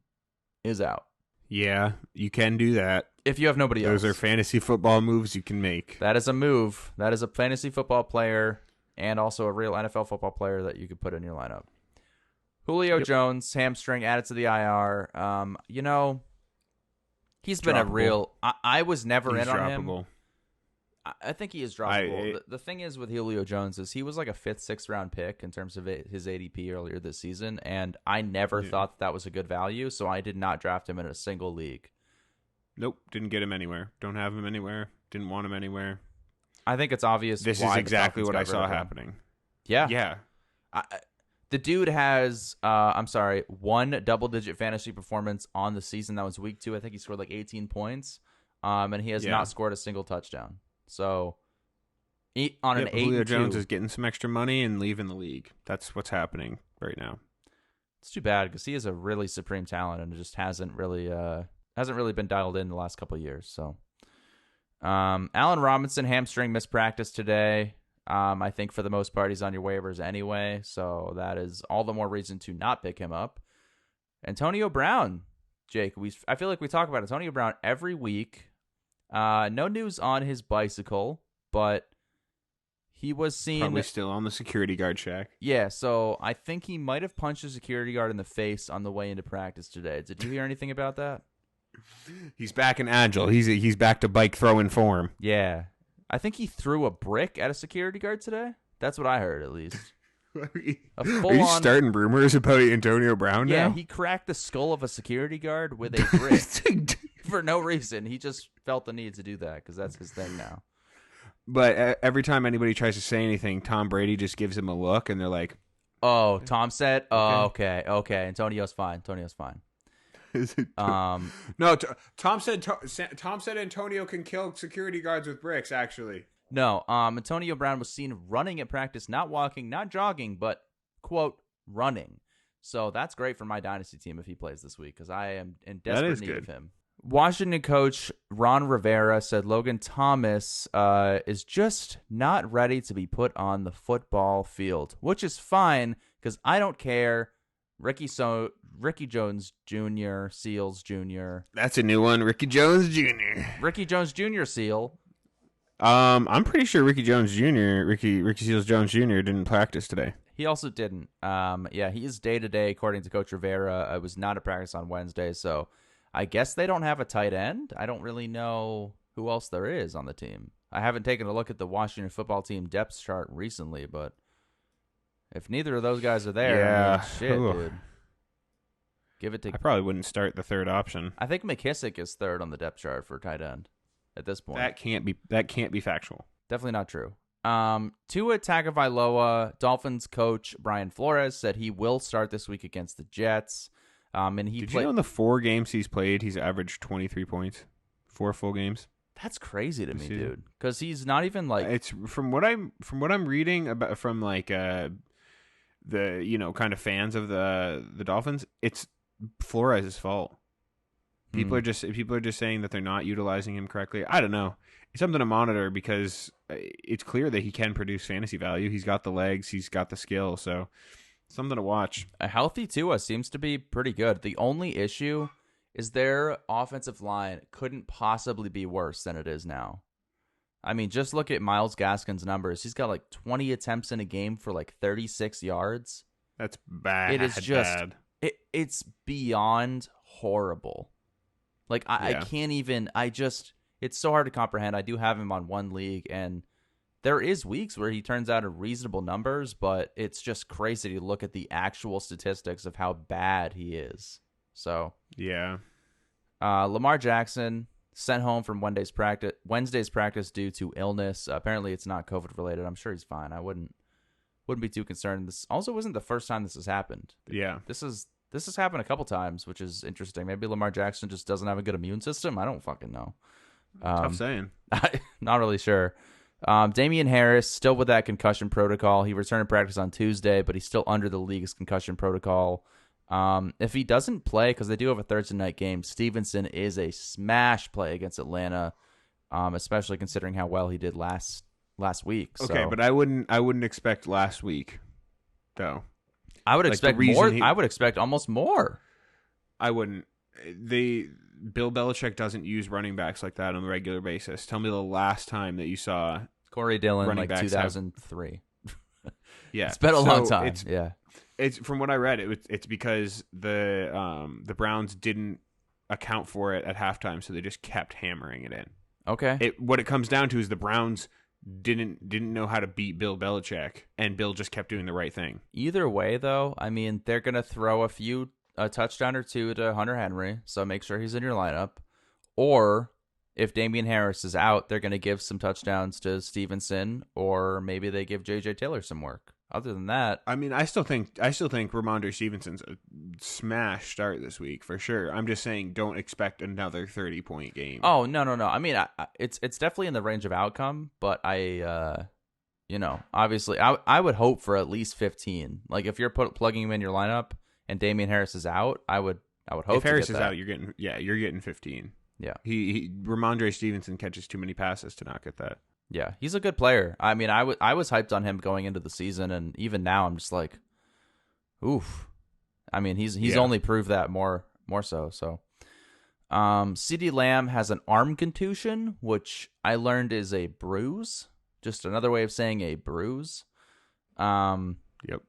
is out. Yeah, you can do that. If you have nobody else. Those are fantasy football moves you can make. That is a move. That is a fantasy football player and also a real NFL football player that you could put in your lineup. Julio Jones, hamstring, added to the IR. He's been a real... I was never in on him. I think he is droppable. The thing is with Julio Jones is he was like a 5th, 6th round pick in terms of his ADP earlier this season, and I never thought that was a good value, so I did not draft him in a single league. Nope, didn't get him anywhere. Don't have him anywhere. Didn't want him anywhere. I think it's obvious. This is exactly what I saw happening. Yeah. Yeah. The dude has, one double-digit fantasy performance on the season. That was week 2. I think he scored like 18 points, and he has not scored a single touchdown. So, on an 8-2, Julio Jones is getting some extra money and leaving the league. That's what's happening right now. It's too bad because he is a really supreme talent and it just hasn't really been dialed in the last couple of years. So, Allen Robinson hamstring missed practice today. I think for the most part he's on your waivers anyway, so that is all the more reason to not pick him up. Antonio Brown, Jake, I feel like we talk about Antonio Brown every week. No news on his bicycle, but he was seen... Probably still on the security guard shack. Yeah, so I think he might have punched a security guard in the face on the way into practice today. Did you hear anything about that? He's back and agile. He's back to bike throwing form. Yeah. I think he threw a brick at a security guard today. That's what I heard, at least. Are you starting rumors about Antonio Brown now? Yeah, he cracked the skull of a security guard with a brick. For no reason. He just felt the need to do that because that's his thing now. But every time anybody tries to say anything, Tom Brady just gives him a look, and they're like, "Oh, Tom said, okay. Antonio's fine. No, Tom said Antonio can kill security guards with bricks. Actually, no. Antonio Brown was seen running at practice, not walking, not jogging, but quote running. So that's great for my dynasty team if he plays this week because I am in desperate need of him. Washington coach Ron Rivera said Logan Thomas is just not ready to be put on the football field, which is fine because I don't care. Ricky Jones Jr., Seals Jr. That's a new one, Ricky Jones Jr. Ricky Jones Jr. Seal. I'm pretty sure Ricky Jones Jr., Ricky Seals Jones Jr. didn't practice today. He also didn't. Yeah, he is day-to-day, according to Coach Rivera. I was not at practice on Wednesday, so I guess they don't have a tight end. I don't really know who else there is on the team. I haven't taken a look at the Washington football team depth chart recently, but if neither of those guys are there, dude. Give it to. I probably wouldn't start the third option. I think McKissick is third on the depth chart for tight end at this point. That can't be factual. Definitely not true. Tua Tagovailoa, Dolphins coach Brian Flores said he will start this week against the Jets. And Did you know in the 4 games he's played, he's averaged 23 points, 4 full games? That's crazy to me, dude. Because he's not even like it's from what I'm reading about from like the kind of fans of the Dolphins. It's Flores' fault. People are just saying that they're not utilizing him correctly. I don't know. It's something to monitor because it's clear that he can produce fantasy value. He's got the legs, he's got the skill, so something to watch. A healthy Tua seems to be pretty good. The only issue is their offensive line couldn't possibly be worse than it is now. I mean, just look at Myles Gaskin's numbers. He's got like 20 attempts in a game for like 36 yards. That's bad. It is just it's beyond horrible. Like I can't even. It's so hard to comprehend. I do have him on one league, and there is weeks where he turns out reasonable numbers, but it's just crazy to look at the actual statistics of how bad he is. So yeah, Lamar Jackson sent home from Wednesday's practice due to illness. Apparently, it's not COVID related. I'm sure he's fine. I wouldn't be too concerned. This also wasn't the first time this has happened. Yeah, this has happened a couple times, which is interesting. Maybe Lamar Jackson just doesn't have a good immune system. I don't fucking know. Tough saying. Not really sure. Damien Harris, still with that concussion protocol. He returned to practice on Tuesday, but he's still under the league's concussion protocol. If he doesn't play, because they do have a Thursday night game, Stevenson is a smash play against Atlanta, especially considering how well he did last week. Okay, so. but I wouldn't expect last week, though. I would expect more. I would expect almost more. I wouldn't. Bill Belichick doesn't use running backs like that on a regular basis. Tell me the last time that you saw Corey Dillon, running like backs 2003. Yeah, it's been a long time. It's from what I read. It's because the Browns didn't account for it at halftime, so they just kept hammering it in. Okay. What it comes down to is the Browns didn't know how to beat Bill Belichick, and Bill just kept doing the right thing. Either way, though, I mean, they're gonna throw a touchdown or two to Hunter Henry, so make sure he's in your lineup. Or if Damien Harris is out, they're gonna give some touchdowns to Stevenson, or maybe they give J.J. Taylor some work. Other than that, I mean, I still think Ramondre Stevenson's a smash start this week for sure. I'm just saying, don't expect another 30-point game. Oh no! I mean, it's definitely in the range of outcome, but obviously, I would hope for at least 15. Like if you're plugging him in your lineup and Damien Harris is out, I would hope. If Harris to get is that. out, you're getting 15. Yeah, Ramondre Stevenson catches too many passes to not get that. Yeah, he's a good player. I mean, I was hyped on him going into the season, and even now I'm just like, oof. I mean, he's only proved that more so. So, CeeDee Lamb has an arm contusion, which I learned is a bruise. Just another way of saying a bruise. Yep.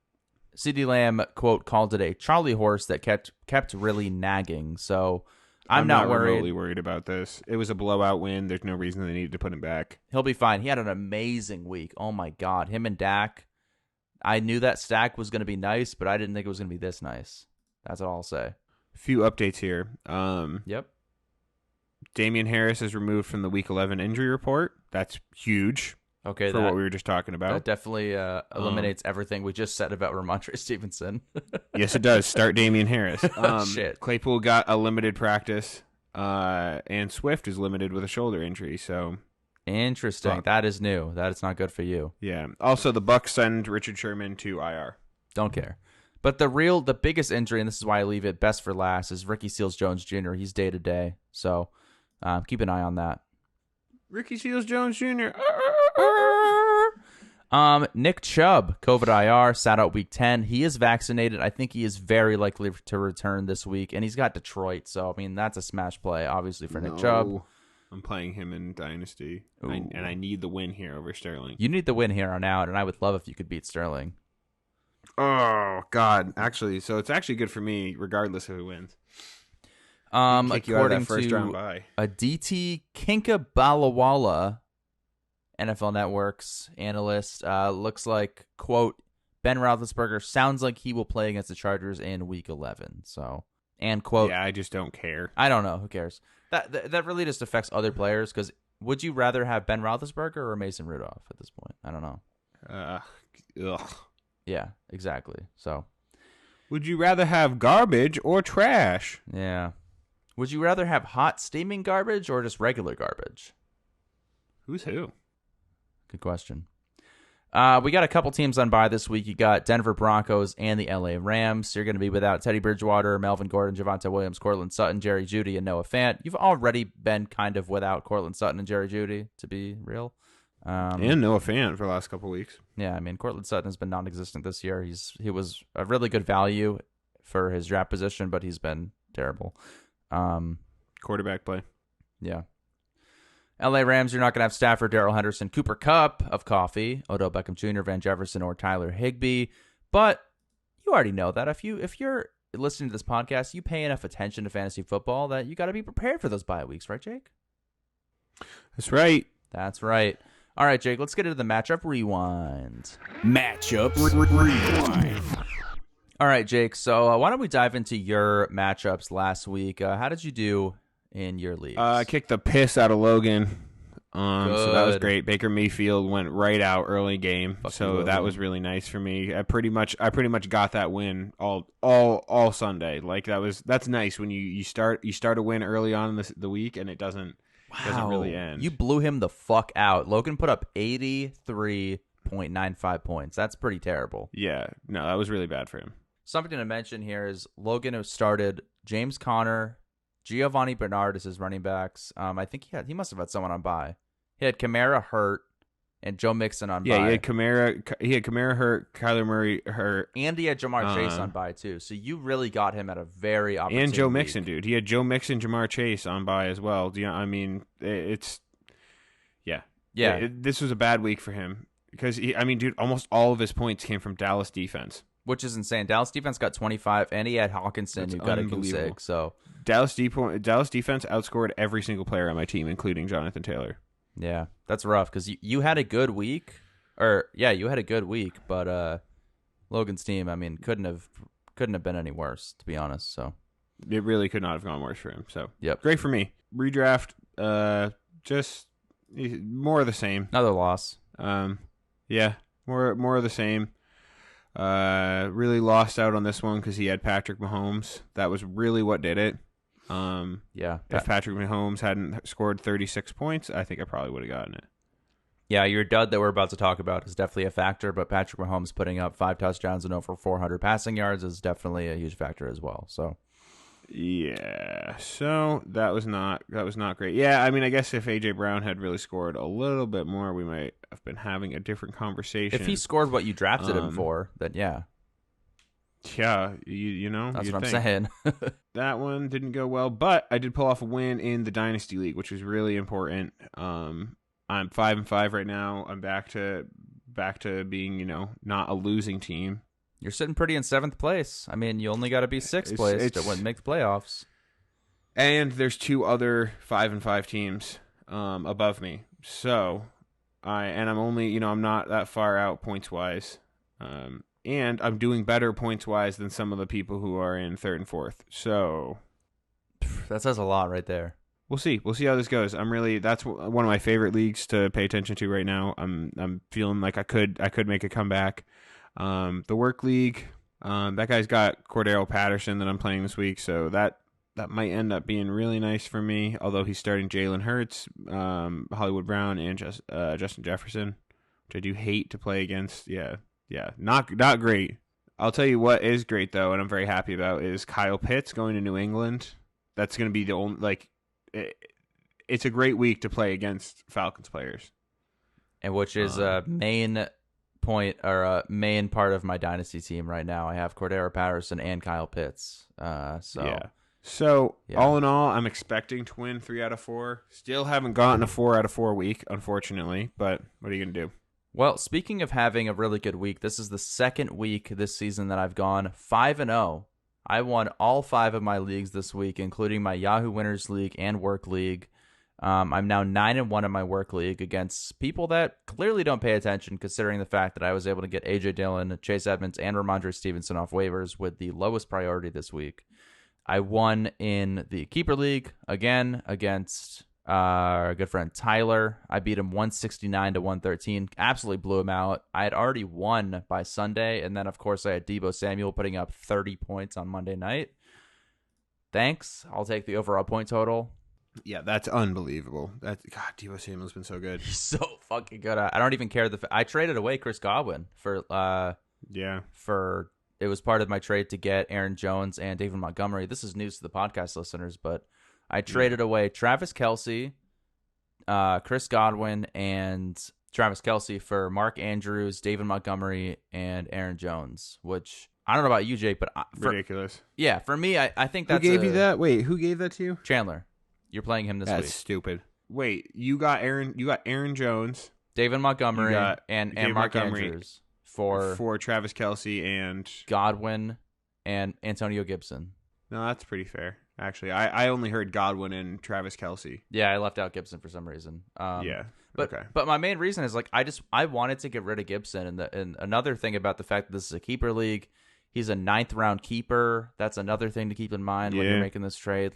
CeeDee Lamb, quote, called it a Charlie horse that kept really nagging. So I'm not remotely worried about this. It was a blowout win. There's no reason they needed to put him back. He'll be fine. He had an amazing week. Oh, my God. Him and Dak. I knew that stack was going to be nice, but I didn't think it was going to be this nice. That's all I'll say. A few updates here. Yep. Damien Harris is removed from the Week 11 injury report. That's huge. Okay, for what we were just talking about. That definitely eliminates everything we just said about Ramondre Stevenson. Yes, it does. Start Damien Harris. Shit. Claypool got a limited practice, and Swift is limited with a shoulder injury. So interesting. That is new. That is not good for you. Yeah. Also, the Bucs send Richard Sherman to IR. Don't care. But the biggest injury, and this is why I leave it best for last, is Ricky Seals-Jones Jr. He's day to day. So keep an eye on that. Ricky Seals-Jones Jr. Nick Chubb, COVID IR, sat out week 10. He is vaccinated. I think he is very likely to return this week, and he's got Detroit. So, I mean, that's a smash play, obviously, for Nick Chubb. I'm playing him in Dynasty, and I need the win here over Sterling. You need the win here on out, and I would love if you could beat Sterling. Oh, God. Actually, so it's actually good for me, regardless of who wins. According to a DT Kinkabalawala, NFL Network's analyst, looks like, quote, Ben Roethlisberger sounds like he will play against the Chargers in Week 11. So, and quote, yeah, I just don't care. I don't know. Who cares? That really just affects other players, because would you rather have Ben Roethlisberger or Mason Rudolph at this point? I don't know. Ugh. Yeah, exactly. So, would you rather have garbage or trash? Yeah. Would you rather have hot steaming garbage or just regular garbage? Who's who? Good question. We got a couple teams on bye this week. You got Denver Broncos and the LA Rams. You're going to be without Teddy Bridgewater, Melvin Gordon, Javonte Williams, Cortland Sutton, Jerry Jeudy, and Noah Fant. You've already been kind of without Cortland Sutton and Jerry Jeudy, to be real. And Noah Fant for the last couple weeks. Yeah, I mean, Cortland Sutton has been non-existent this year. He was a really good value for his draft position, but he's been terrible. Quarterback play. Yeah. LA Rams, you're not going to have Stafford, Darrell Henderson, Cooper Kupp of Coffee, Odell Beckham Jr., Van Jefferson, or Tyler Higbee. But you already know that if you're listening to this podcast, you pay enough attention to fantasy football that you got to be prepared for those bye weeks, right, Jake? That's right. That's right. All right, Jake, let's get into the matchup rewind. Matchup rewind. All right, Jake, so why don't we dive into your matchups last week? How did you do in your leagues? I kicked the piss out of Logan. So that was great. Baker Mayfield went right out early game. So that was really nice for me. I pretty much got that win all Sunday. Like that's nice when you start a win early on in the week and it doesn't doesn't really end. You blew him the fuck out. Logan put up 83.95 points. That's pretty terrible. Yeah, no, that was really bad for him. Something to mention here is Logan has started James Conner, Giovanni Bernard as his running backs. I think he must have had someone on bye. He had Kamara hurt and Joe Mixon on bye. Yeah, he had Kamara hurt, Kyler Murray hurt, and he had Jamar Chase on bye too. So you really got him at a very opportune and Joe week. Mixon, dude. He had Joe Mixon, Jamar Chase on bye as well. Do you know? I mean, it's this was a bad week for him because dude, almost all of his points came from Dallas defense. Which is insane. Dallas defense got 25, and he had Hawkinson, who got a goose-egg. So Dallas defense outscored every single player on my team, including Jonathan Taylor. Yeah, that's rough because you had a good week. You had a good week, but Logan's team, couldn't have been any worse, to be honest. So it really could not have gone worse for him. So yep, great for me. Redraft, just more of the same. Another loss. Yeah, more of the same. Really lost out on this one because he had Patrick Mahomes. That was really what did it. If Patrick Mahomes hadn't scored 36 points, I think I probably would have gotten it. Yeah, your dud that we're about to talk about is definitely a factor, but Patrick Mahomes putting up 5 touchdowns and over 400 passing yards is definitely a huge factor as well. So yeah, so that was not great. Yeah, I guess if AJ Brown had really scored a little bit more, we might have been having a different conversation. If he scored what you drafted him for, then yeah. Yeah, you know. That's what I'm saying. That one didn't go well, but I did pull off a win in the Dynasty League, which was really important. I'm 5-5 right now. I'm back to being, not a losing team. You're sitting pretty in 7th place. You only got to be 6th place to make the playoffs. And there's 2 other 5-5 teams above me. So I'm only, I'm not that far out points wise. And I'm doing better points wise than some of the people who are in 3rd and 4th. So that says a lot right there. We'll see. We'll see how this goes. That's one of my favorite leagues to pay attention to right now. I'm feeling like I could make a comeback. The work league, that guy's got Cordero Patterson that I'm playing this week, so that might end up being really nice for me. Although he's starting Jalen Hurts, Hollywood Brown, and Justin Jefferson, which I do hate to play against. Yeah, not great. I'll tell you what is great though, and I'm very happy about is Kyle Pitts going to New England. That's going to be the only it's a great week to play against Falcons players, and which is a main point or a main part of my dynasty team right now. I have Cordero Patterson and Kyle Pitts. So all in all, I'm expecting to win 3 out of 4. Still haven't gotten a 4 out of 4 week, unfortunately. But what are you gonna do? Well, speaking of having a really good week, this is the 2nd week this season that I've gone 5-0. I won all 5 of my leagues this week, including my Yahoo Winners League and Work League. I'm now 9-1 in my Work League against people that clearly don't pay attention, considering the fact that I was able to get A.J. Dillon, Chase Edmonds, and Ramondre Stevenson off waivers with the lowest priority this week. I won in the Keeper League again against our good friend Tyler. I beat him 169-113. Absolutely blew him out. I had already won by Sunday, and then, of course, I had Deebo Samuel putting up 30 points on Monday night. Thanks. I'll take the overall point total. Yeah, that's unbelievable. God, Deebo Samuel's been so good. He's so fucking good. I don't even care. I traded away Chris Godwin for it was part of my trade to get Aaron Jones and David Montgomery. This is news to the podcast listeners, but I traded away Travis Kelce, Chris Godwin, and Travis Kelce for Mark Andrews, David Montgomery, and Aaron Jones, which I don't know about you, Jake, but ridiculous. Yeah, for me, I think that's who gave you that? Wait, who gave that to you? Chandler. You're playing him this week. That's stupid. Wait, you got Aaron Jones, David Montgomery, and Mark Montgomery Andrews for Travis Kelce and Godwin and Antonio Gibson. No, that's pretty fair. Actually, I only heard Godwin and Travis Kelce. Yeah, I left out Gibson for some reason. But my main reason is I wanted to get rid of Gibson, and another thing about the fact that this is a keeper league, he's a 9th round keeper. That's another thing to keep in mind when you're making this trade.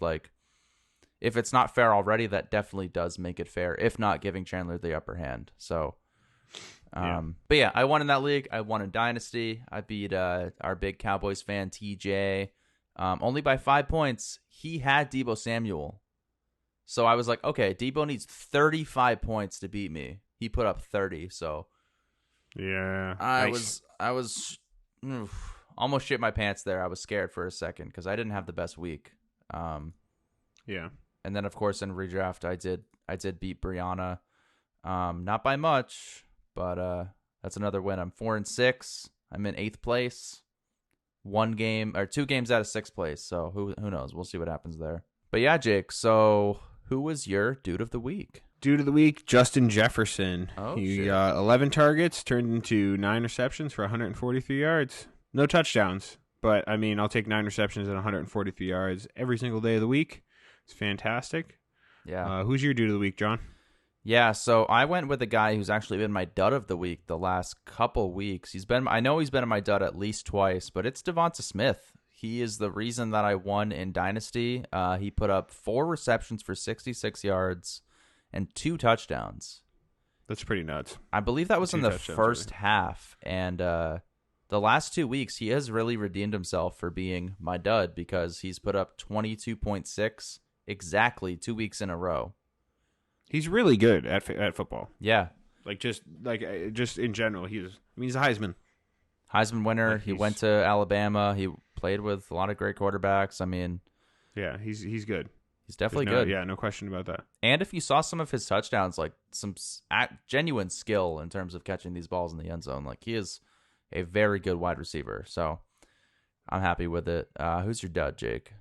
If it's not fair already, that definitely does make it fair, if not giving Chandler the upper hand. So, but yeah, I won in that league. I won in Dynasty. I beat our big Cowboys fan, TJ, only by 5 points. He had Deebo Samuel. So I was like, okay, Debo needs 35 points to beat me. He put up 30, so Yeah. I Nice. was almost shit my pants there. I was scared for a second because I didn't have the best week. Yeah. And then of course in redraft I did beat Brianna, not by much, but that's another win. I'm 4-6. I'm in 8th place. 2 games out of 6th place. So who knows? We'll see what happens there. But yeah, Jake. So who was your dude of the week? Dude of the week, Justin Jefferson. Oh, he shit. 11 targets, turned into 9 receptions for 143 yards. No touchdowns, but I mean, I'll take 9 receptions and 143 yards every single day of the week. It's fantastic. Yeah. Who's your dude of the week, John? Yeah, so I went with a guy who's actually been my dud of the week the last couple weeks. I know he's been in my dud at least twice, but it's Devonta Smith. He is the reason that I won in Dynasty. He put up 4 receptions for 66 yards and 2 touchdowns. That's pretty nuts. I believe that was 2 in the touchdowns, first really. half, and the last 2 weeks he has really redeemed himself for being my dud because he's put up 22.6 exactly 2 weeks in a row. He's really good at football. Yeah. Just in general, he's a Heisman. Heisman winner. He went to Alabama. He played with a lot of great quarterbacks. I mean, Yeah, he's good. he's definitely good. Yeah, no question about that. And if you saw some of his touchdowns, like some genuine skill in terms of catching these balls in the end zone, like he is a very good wide receiver. So I'm happy with it. Who's your dud, Jake?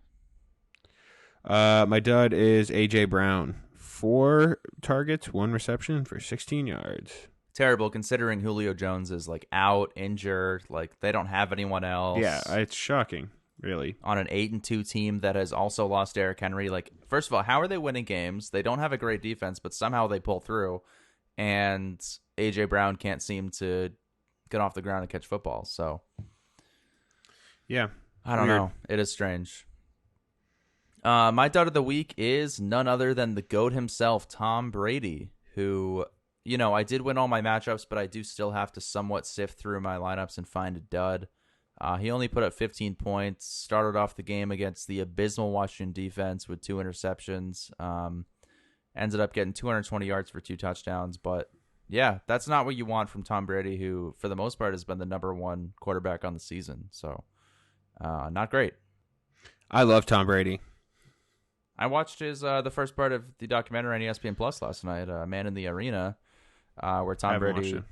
My dud is A.J. Brown. 4 targets, 1 reception for 16 yards. Terrible considering Julio Jones is like out, injured, like they don't have anyone else. Yeah, it's shocking, really. On an 8-2 team that has also lost Derrick Henry. Like, first of all, how are they winning games? They don't have a great defense, but somehow they pull through. And A.J. Brown can't seem to get off the ground and catch football. So, Yeah. I don't know. It is strange. My dud of the week is none other than the GOAT himself, Tom Brady, who, I did win all my matchups, but I do still have to somewhat sift through my lineups and find a dud. He only put up 15 points, started off the game against the abysmal Washington defense with 2 interceptions, ended up getting 220 yards for 2 touchdowns. But, yeah, that's not what you want from Tom Brady, who, for the most part, has been the number 1 quarterback on the season. So, not great. I love Tom Brady. I watched the first part of the documentary on ESPN Plus last night, Man in the Arena, where Tom Brady.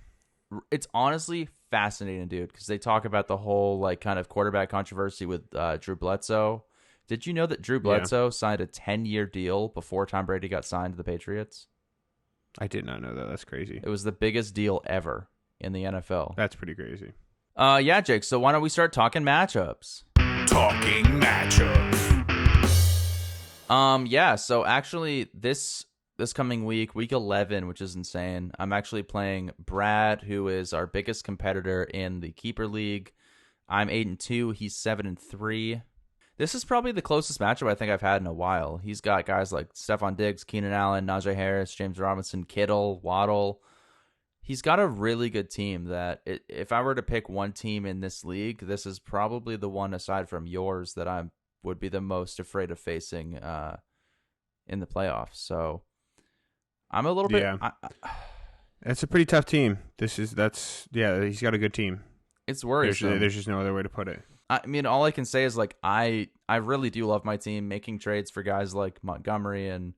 It's honestly fascinating, dude, because they talk about the whole kind of quarterback controversy with Drew Bledsoe. Did you know that Drew Bledsoe signed a 10-year deal before Tom Brady got signed to the Patriots? I did not know that. That's crazy. It was the biggest deal ever in the NFL. That's pretty crazy. Yeah, Jake. So why don't we start talking matchups? Talking matchups. Yeah, so actually this coming week 11, which is insane, I'm actually playing Brad, who is our biggest competitor in the Keeper League. I'm 8-2, he's 7-3. This is probably the closest matchup I think I've had in a while. He's got guys like Stephon Diggs, Keenan Allen, Najee Harris, James Robinson, Kittle, Waddle. He's got a really good team that if I were to pick one team in this league, this is probably the one aside from yours that I would be the most afraid of facing in the playoffs. So I'm a little bit. Yeah. That's a pretty tough team. He's got a good team. It's worrisome. There's just no other way to put it. I mean, all I can say is I really do love my team, making trades for guys like Montgomery, and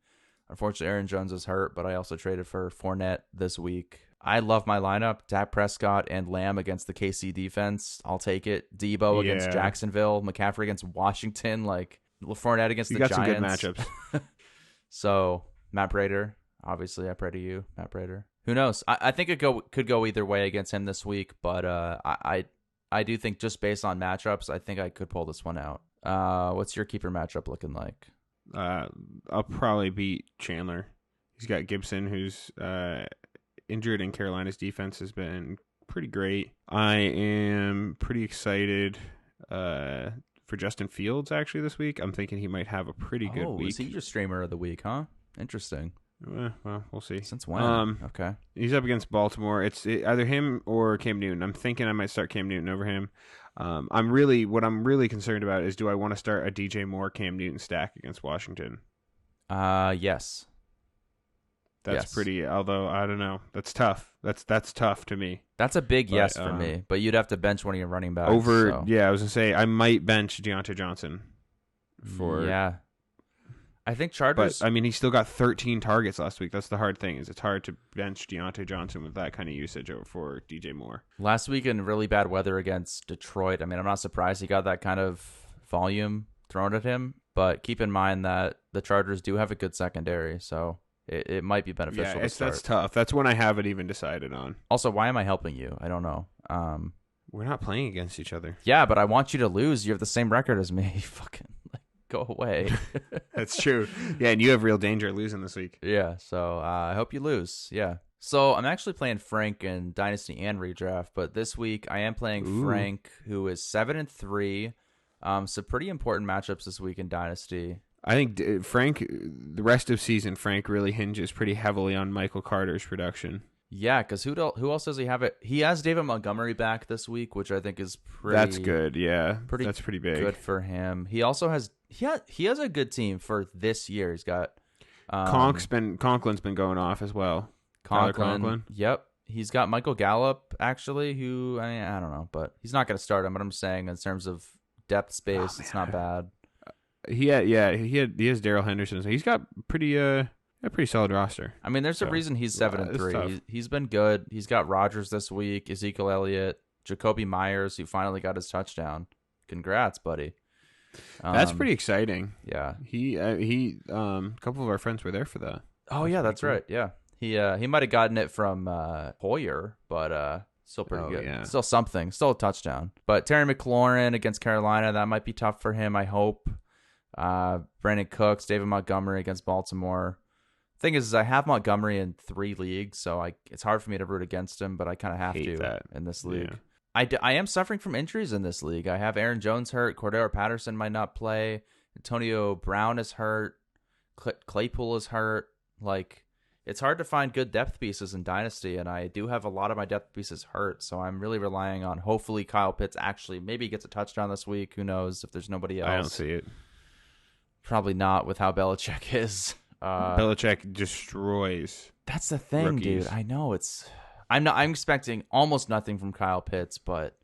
unfortunately Aaron Jones is hurt, but I also traded for Fournette this week. I love my lineup: Dak Prescott and Lamb against the KC defense. I'll take it. Debo against Jacksonville, McCaffrey against Washington, Fournette against the Giants. You got some good matchups. So Matt Prater, obviously, I pray to you, Matt Prater. Who knows? I think it could go either way against him this week, but I do think just based on matchups, I think I could pull this one out. What's your keeper matchup looking like? I'll probably beat Chandler. He's got Gibson, who's injured, and Carolina's defense has been pretty great. I am pretty excited for Justin Fields actually this week. I'm thinking he might have a pretty good week. Is he your streamer of the week, huh? Interesting. Well, we'll see. Since when? Okay. He's up against Baltimore. It's either him or Cam Newton. I'm thinking I might start Cam Newton over him. What I'm really concerned about is, do I want to start a DJ Moore Cam Newton stack against Washington? Yes. That's Yes. pretty. Although I don't know, that's tough. That's tough to me. That's a big yes for me. But you'd have to bench one of your running backs. Yeah, I was gonna say I might bench Deontay Johnson for. Yeah. I think Chargers. But I mean, he still got 13 targets last week. That's the hard thing. Is it's hard to bench Deontay Johnson with that kind of usage over for DJ Moore. Last week in really bad weather against Detroit. I mean, I'm not surprised he got that kind of volume thrown at him. But keep in mind that the Chargers do have a good secondary, so it might be beneficial. Yeah, that's tough. That's one I haven't even decided on. Also, why am I helping you? I don't know. We're not playing against each other. Yeah, but I want you to lose. You have the same record as me. Fucking go away. That's true. Yeah, and you have real danger of losing this week. Yeah, so I hope you lose. Yeah. So I'm actually playing Frank in Dynasty and Redraft, but this week I am playing Frank, who is 7-3. So pretty important matchups this week in Dynasty. I think Frank, the rest of season, Frank really hinges pretty heavily on Michael Carter's production. Yeah, because who else does he have? He has David Montgomery back this week, which I think is pretty. That's good. Yeah, that's pretty big. Good for him. He also has he has a good team for this year. He's got Conklin's been going off as well. Conklin. Yep. He's got Michael Gallup actually, who I don't know, but he's not going to start him. But I'm saying in terms of depth space, it's not bad. He has Daryl Henderson. So he's got a pretty solid roster. I mean, there's a reason he's 7-3. He's been good. He's got Rodgers this week, Ezekiel Elliott, Jacoby Myers, who finally got his touchdown. Congrats, buddy. That's pretty exciting. Yeah. He a couple of our friends were there for that. Oh yeah, that's right. Yeah. He might have gotten it from Hoyer, but still pretty good. Yeah. Still something. Still a touchdown. But Terry McLaurin against Carolina, that might be tough for him, I hope. Brandon Cooks, David Montgomery against Baltimore. Thing is I have Montgomery in 3 leagues, so it's hard for me to root against him, but I kind of have to in this league. Yeah. I am suffering from injuries in this league. I have Aaron Jones hurt. Cordero Patterson might not play. Antonio Brown is hurt. Claypool is hurt. Like, it's hard to find good depth pieces in Dynasty, and I do have a lot of my depth pieces hurt, so I'm really relying on hopefully Kyle Pitts actually maybe gets a touchdown this week. Who knows if there's nobody else. I don't see it. Probably not with how Belichick is. Belichick destroys. That's the thing, rookies. dude. I know I'm expecting almost nothing from Kyle Pitts, but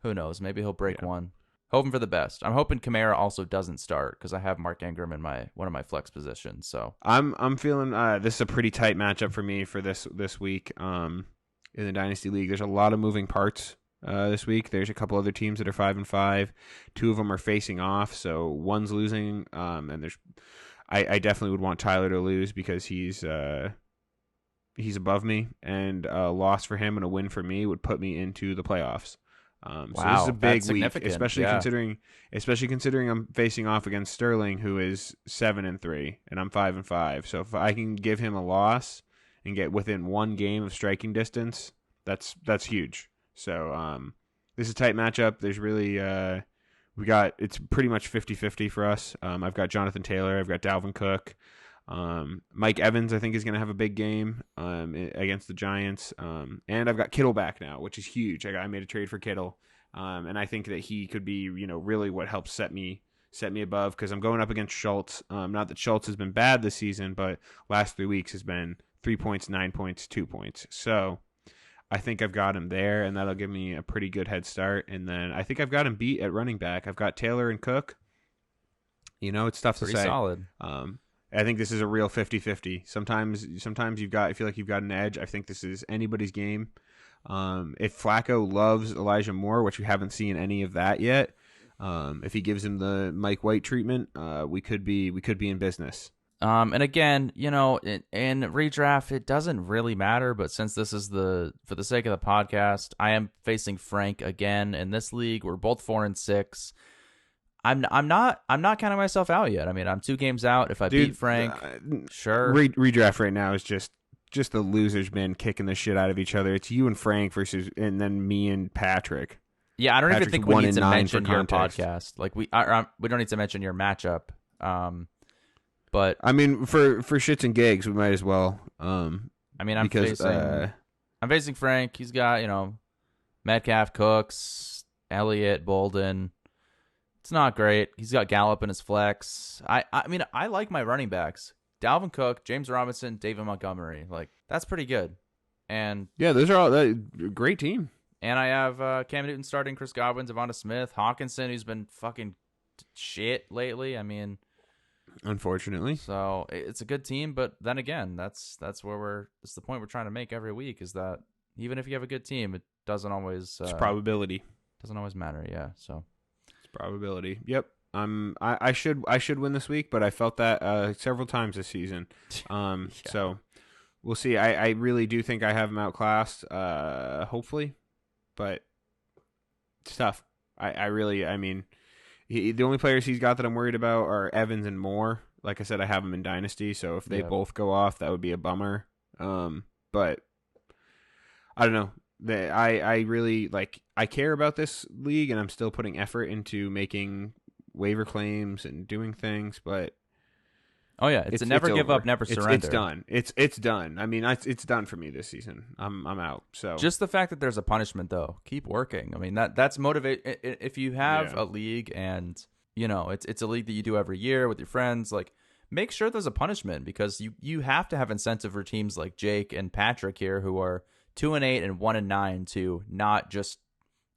who knows? Maybe he'll break one. Hoping for the best. I'm hoping Kamara also doesn't start because I have Mark Ingram in one of my flex positions. So I'm feeling this is a pretty tight matchup for me for this week. In the Dynasty League, there's a lot of moving parts this week. There's a couple other teams that are 5-5. 2 of them are facing off, so one's losing. And I definitely would want Tyler to lose because he's above me, and a loss for him and a win for me would put me into the playoffs. So this is a big week, especially considering I'm facing off against Sterling, who is 7-3, and I'm 5-5. So if I can give him a loss and get within 1 game of striking distance, that's huge. So this is a tight matchup. There's really it's pretty much 50-50 for us. I've got Jonathan Taylor, I've got Dalvin Cook. Mike Evans, I think, is going to have a big game against the Giants. And I've got Kittle back now, which is huge. I made a trade for Kittle. And I think that he could be, really what helps set me above, because I'm going up against Schultz. Not that Schultz has been bad this season, but last 3 weeks has been 3 points, 9 points, 2 points. So I think I've got him there, and that'll give me a pretty good head start. And then I think I've got him beat at running back. I've got Taylor and Cook. It's tough to say. Pretty solid. I think this is a real 50-50. Sometimes I feel like you've got an edge. I think this is anybody's game. If Flacco loves Elijah Moore, which we haven't seen any of that yet, if he gives him the Mike White treatment, we could be in business. And again, in redraft, it doesn't really matter. But since this is for the sake of the podcast, I am facing Frank again in this league. We're both 4-6. I'm not counting myself out yet. I mean, I'm 2 games out. If I beat Frank, sure. Redraft right now is just the losers been kicking the shit out of each other. It's you and Frank and then me and Patrick. Yeah, I don't even think we need to mention your context. podcast. Like we don't need to mention your matchup. But I mean, for shits and gigs, we might as well. I'm facing Frank. He's got Metcalf, Cooks, Elliott, Bolden. It's not great. He's got Gallup in his flex. I mean, I like my running backs. Dalvin Cook, James Robinson, David Montgomery. Like, that's pretty good. And yeah, those are all a great team. And I have Cam Newton starting, Chris Godwin, Devonta Smith, Hawkinson, who's been fucking shit lately. I mean, unfortunately. So it's a good team, but then again, that's where it's the point we're trying to make every week is that even if you have a good team, it doesn't always it's probability. Doesn't always matter, yeah. So it's probability. Yep. I should win this week, but I felt that several times this season. Yeah. So we'll see. I really do think I have him outclassed, hopefully, but it's tough. I mean, the only players he's got that I'm worried about are Evans and Moore. Like I said, I have him in Dynasty, so if they both go off, that would be a bummer. But I don't know. I really I care about this league, and I'm still putting effort into making waiver claims and doing things, but oh yeah, it's a never give up, never surrender. It's done. It's done. I mean, it's done for me this season. I'm out. So just the fact that there's a punishment, though, keep working. I mean, that's motivate. If you have a league and it's a league that you do every year with your friends, like make sure there's a punishment because you have to have incentive for teams like Jake and Patrick here who are 2-8 and 1-9 to not just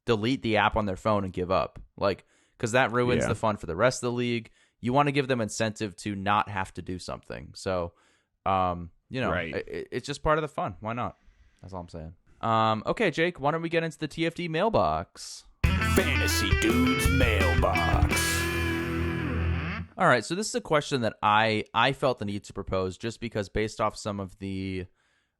delete the app on their phone and give up, like because that ruins the fun for the rest of the league. You want to give them incentive to not have to do something. So, it's just part of the fun. Why not? That's all I'm saying. Okay, Jake, why don't we get into the TFD mailbox? Fantasy Dudes mailbox. All right, so this is a question that I felt the need to propose just because based off some of the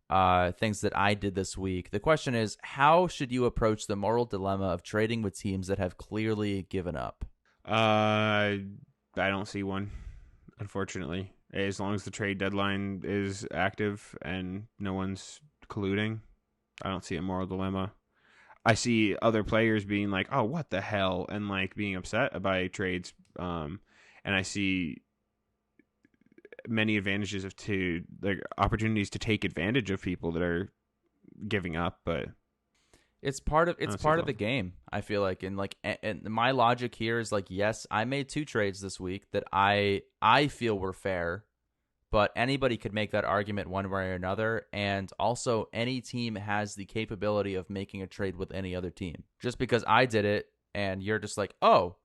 things that I did this week. The question is, how should you approach the moral dilemma of trading with teams that have clearly given up? I don't see one, unfortunately. As long as the trade deadline is active and no one's colluding, I don't see a moral dilemma. I see other players being like, oh, what the hell? And like being upset by trades. And I see many advantages opportunities to take advantage of people that are giving up, but it's part of the game. I feel like, and my logic here is like, yes, I made 2 trades this week that I feel were fair, but anybody could make that argument one way or another. And also, any team has the capability of making a trade with any other team. Just because I did it, and you're just like, oh,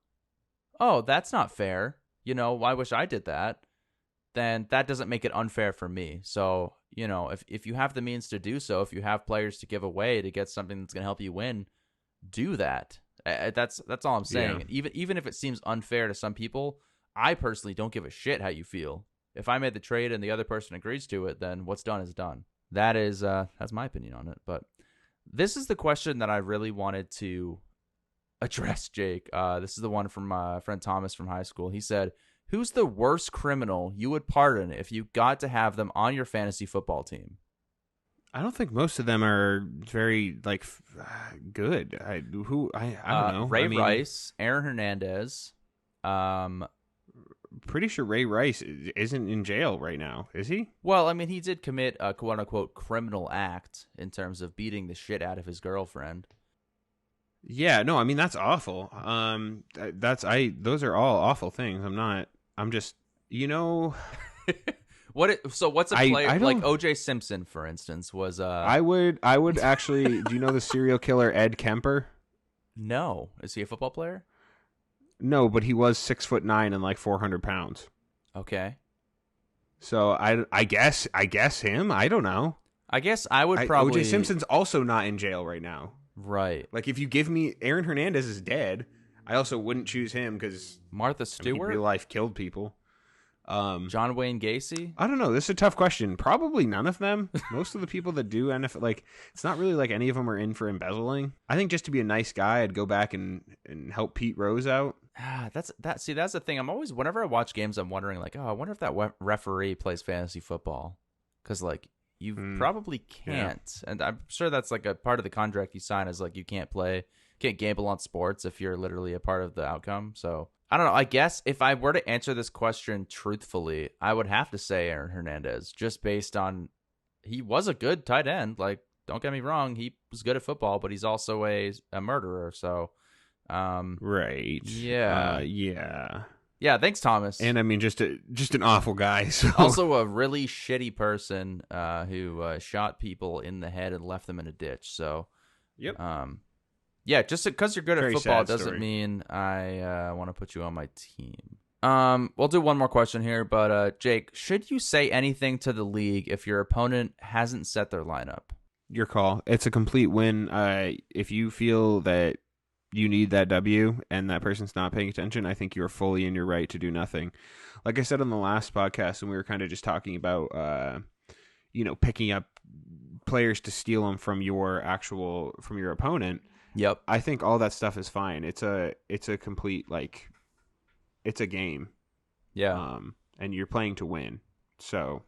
that's not fair. I wish I did that. Then that doesn't make it unfair for me. So, if you have the means to do so, if you have players to give away to get something that's going to help you win, do that. That's all I'm saying. Yeah. Even if it seems unfair to some people, I personally don't give a shit how you feel. If I made the trade and the other person agrees to it, then what's done is done. That's my opinion on it. But this is the question that I really wanted to address, Jake. This is the one from my friend Thomas from high school. He said, who's the worst criminal you would pardon if you got to have them on your fantasy football team? I don't think most of them are very good. I don't know. Rice, Aaron Hernandez. Pretty sure Ray Rice isn't in jail right now, is he? Well, I mean, he did commit a quote unquote criminal act in terms of beating the shit out of his girlfriend. Yeah, no, I mean that's awful. Those are all awful things. I'm just, what's a player like OJ Simpson, for instance, was I would actually do you know the serial killer Ed Kemper? No. Is he a football player? No, but he was 6'9" and like 400 pounds. Okay. So I guess him. I don't know. I guess I would probably OJ Simpson's also not in jail right now. Right. Like if you give me Aaron Hernandez is dead, I also wouldn't choose him because Martha Stewart he real life killed people. John Wayne Gacy? I don't know. This is a tough question. Probably none of them. Most of the people that do NFL, it's not really like any of them are in for embezzling. I think just to be a nice guy, I'd go back and help Pete Rose out. That's the thing. I'm always, whenever I watch games, I'm wondering I wonder if that referee plays fantasy football. Because you probably can't. Yeah. And I'm sure that's a part of the contract you sign is you can't gamble on sports if you're literally a part of the outcome. So I don't know. I guess if I were to answer this question truthfully, I would have to say Aaron Hernandez, just based on he was a good tight end. Don't get me wrong, he was good at football, but he's also a murderer. So Right. Yeah. Yeah. Yeah, thanks, Thomas. And I mean, just an awful guy. So. Also a really shitty person who shot people in the head and left them in a ditch. So, Yep. Yeah, just because you're good Very at football sad doesn't story. mean I want to put you on my team. We'll do one more question here, but Jake, should you say anything to the league if your opponent hasn't set their lineup? Your call. It's a complete win. If you feel that you need that W and that person's not paying attention, I think you're fully in your right to do nothing. Like I said on the last podcast, when we were kind of just talking about, picking up players to steal them from your opponent. Yep. I think all that stuff is fine. It's a complete, it's a game. Yeah. And you're playing to win. So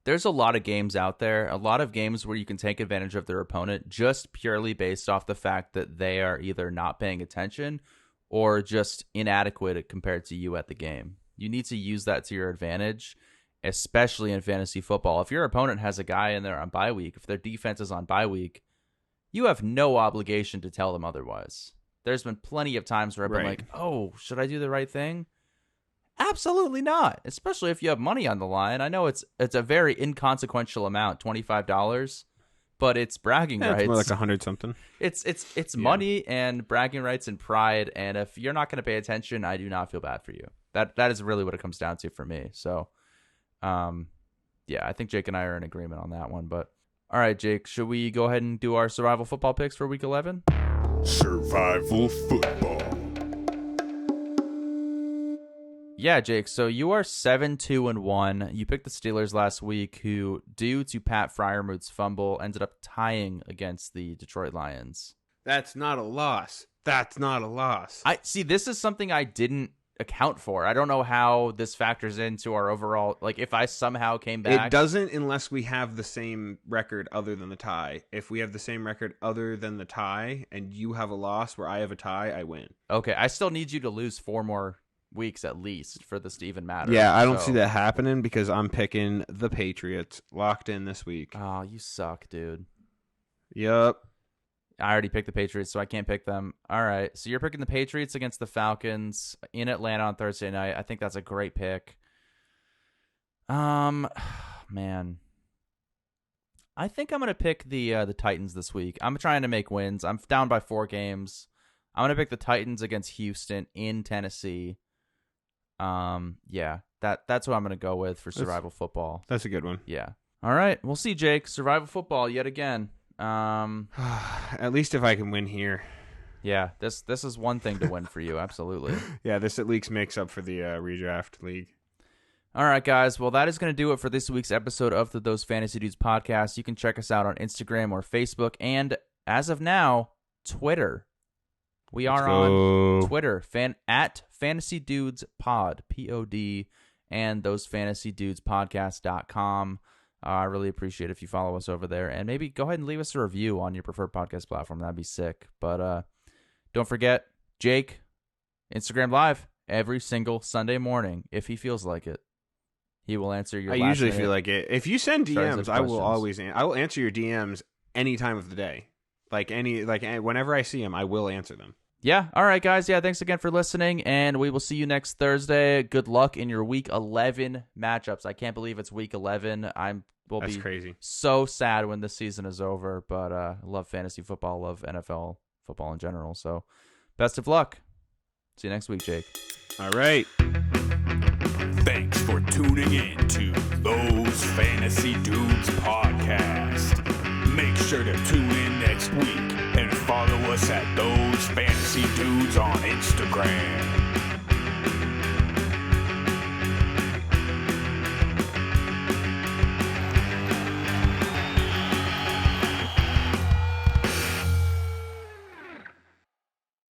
there's a lot of games out there, a lot of games where you can take advantage of their opponent just purely based off the fact that they are either not paying attention or just inadequate compared to you at the game. You need to use that to your advantage, especially in fantasy football. If your opponent has a guy in there on bye week, if their defense is on bye week, you have no obligation to tell them otherwise. There's been plenty of times where I've been like, oh, should I do the right thing? Absolutely not, especially if you have money on the line. I know it's a very inconsequential amount, $25, but it's bragging rights. It's more like 100 something. It's money and bragging rights and pride, and if you're not going to pay attention, I do not feel bad for you. That is really what it comes down to for me. So, I think Jake and I are in agreement on that one, but all right, Jake, should we go ahead and do our survival football picks for week 11? Survival football. Yeah, Jake, so you are 7-2-1. You picked the Steelers last week, who, due to Pat Freiermuth's fumble, ended up tying against the Detroit Lions. That's not a loss. That's not a loss. I see, this is something I didn't account for. I don't know how this factors into our overall, like if I somehow came back. It doesn't unless we have the same record other than the tie. If we have the same record other than the tie and you have a loss where I have a tie, I win. Okay, I still need you to lose 4 more weeks at least for this to even matter. Yeah, I don't see that happening because I'm picking the Patriots locked in this week. Oh, you suck, dude. Yep. I already picked the Patriots, so I can't pick them. All right, so you're picking the Patriots against the Falcons in Atlanta on Thursday night. I think that's a great pick. Man, I think I'm gonna pick the Titans this week. I'm trying to make wins. I'm down by 4 games. I'm gonna pick the Titans against Houston in Tennessee. That's what I'm gonna go with for survival football. That's a good one. Yeah. All right, we'll see, Jake. Survival football yet again. At least if I can win here. Yeah, this is one thing to win for you, absolutely. Yeah, this at least makes up for the redraft league. All right, guys. Well, that is going to do it for this week's episode of the Those Fantasy Dudes podcast. You can check us out on Instagram or Facebook, and as of now, Twitter. We are on Twitter, at Fantasy Dudes Pod, POD, and thosefantasydudespodcast.com. I really appreciate it if you follow us over there, and maybe go ahead and leave us a review on your preferred podcast platform. That'd be sick. But don't forget, Jake, Instagram Live every single Sunday morning if he feels like it. He will answer your. I usually feel like it. If you send DMs, I will answer your DMs any time of the day. Whenever I see them, I will answer them. Yeah. All right, guys. Yeah. Thanks again for listening, and we will see you next Thursday. Good luck in your Week 11 matchups. I can't believe it's Week 11. That's crazy. So sad when this season is over, but I love fantasy football, love NFL football in general. So, best of luck. See you next week, Jake. All right. Thanks for tuning in to Those Fantasy Dudes podcast. Make sure to tune in next week and follow us at Those Fantasy Dudes on Instagram.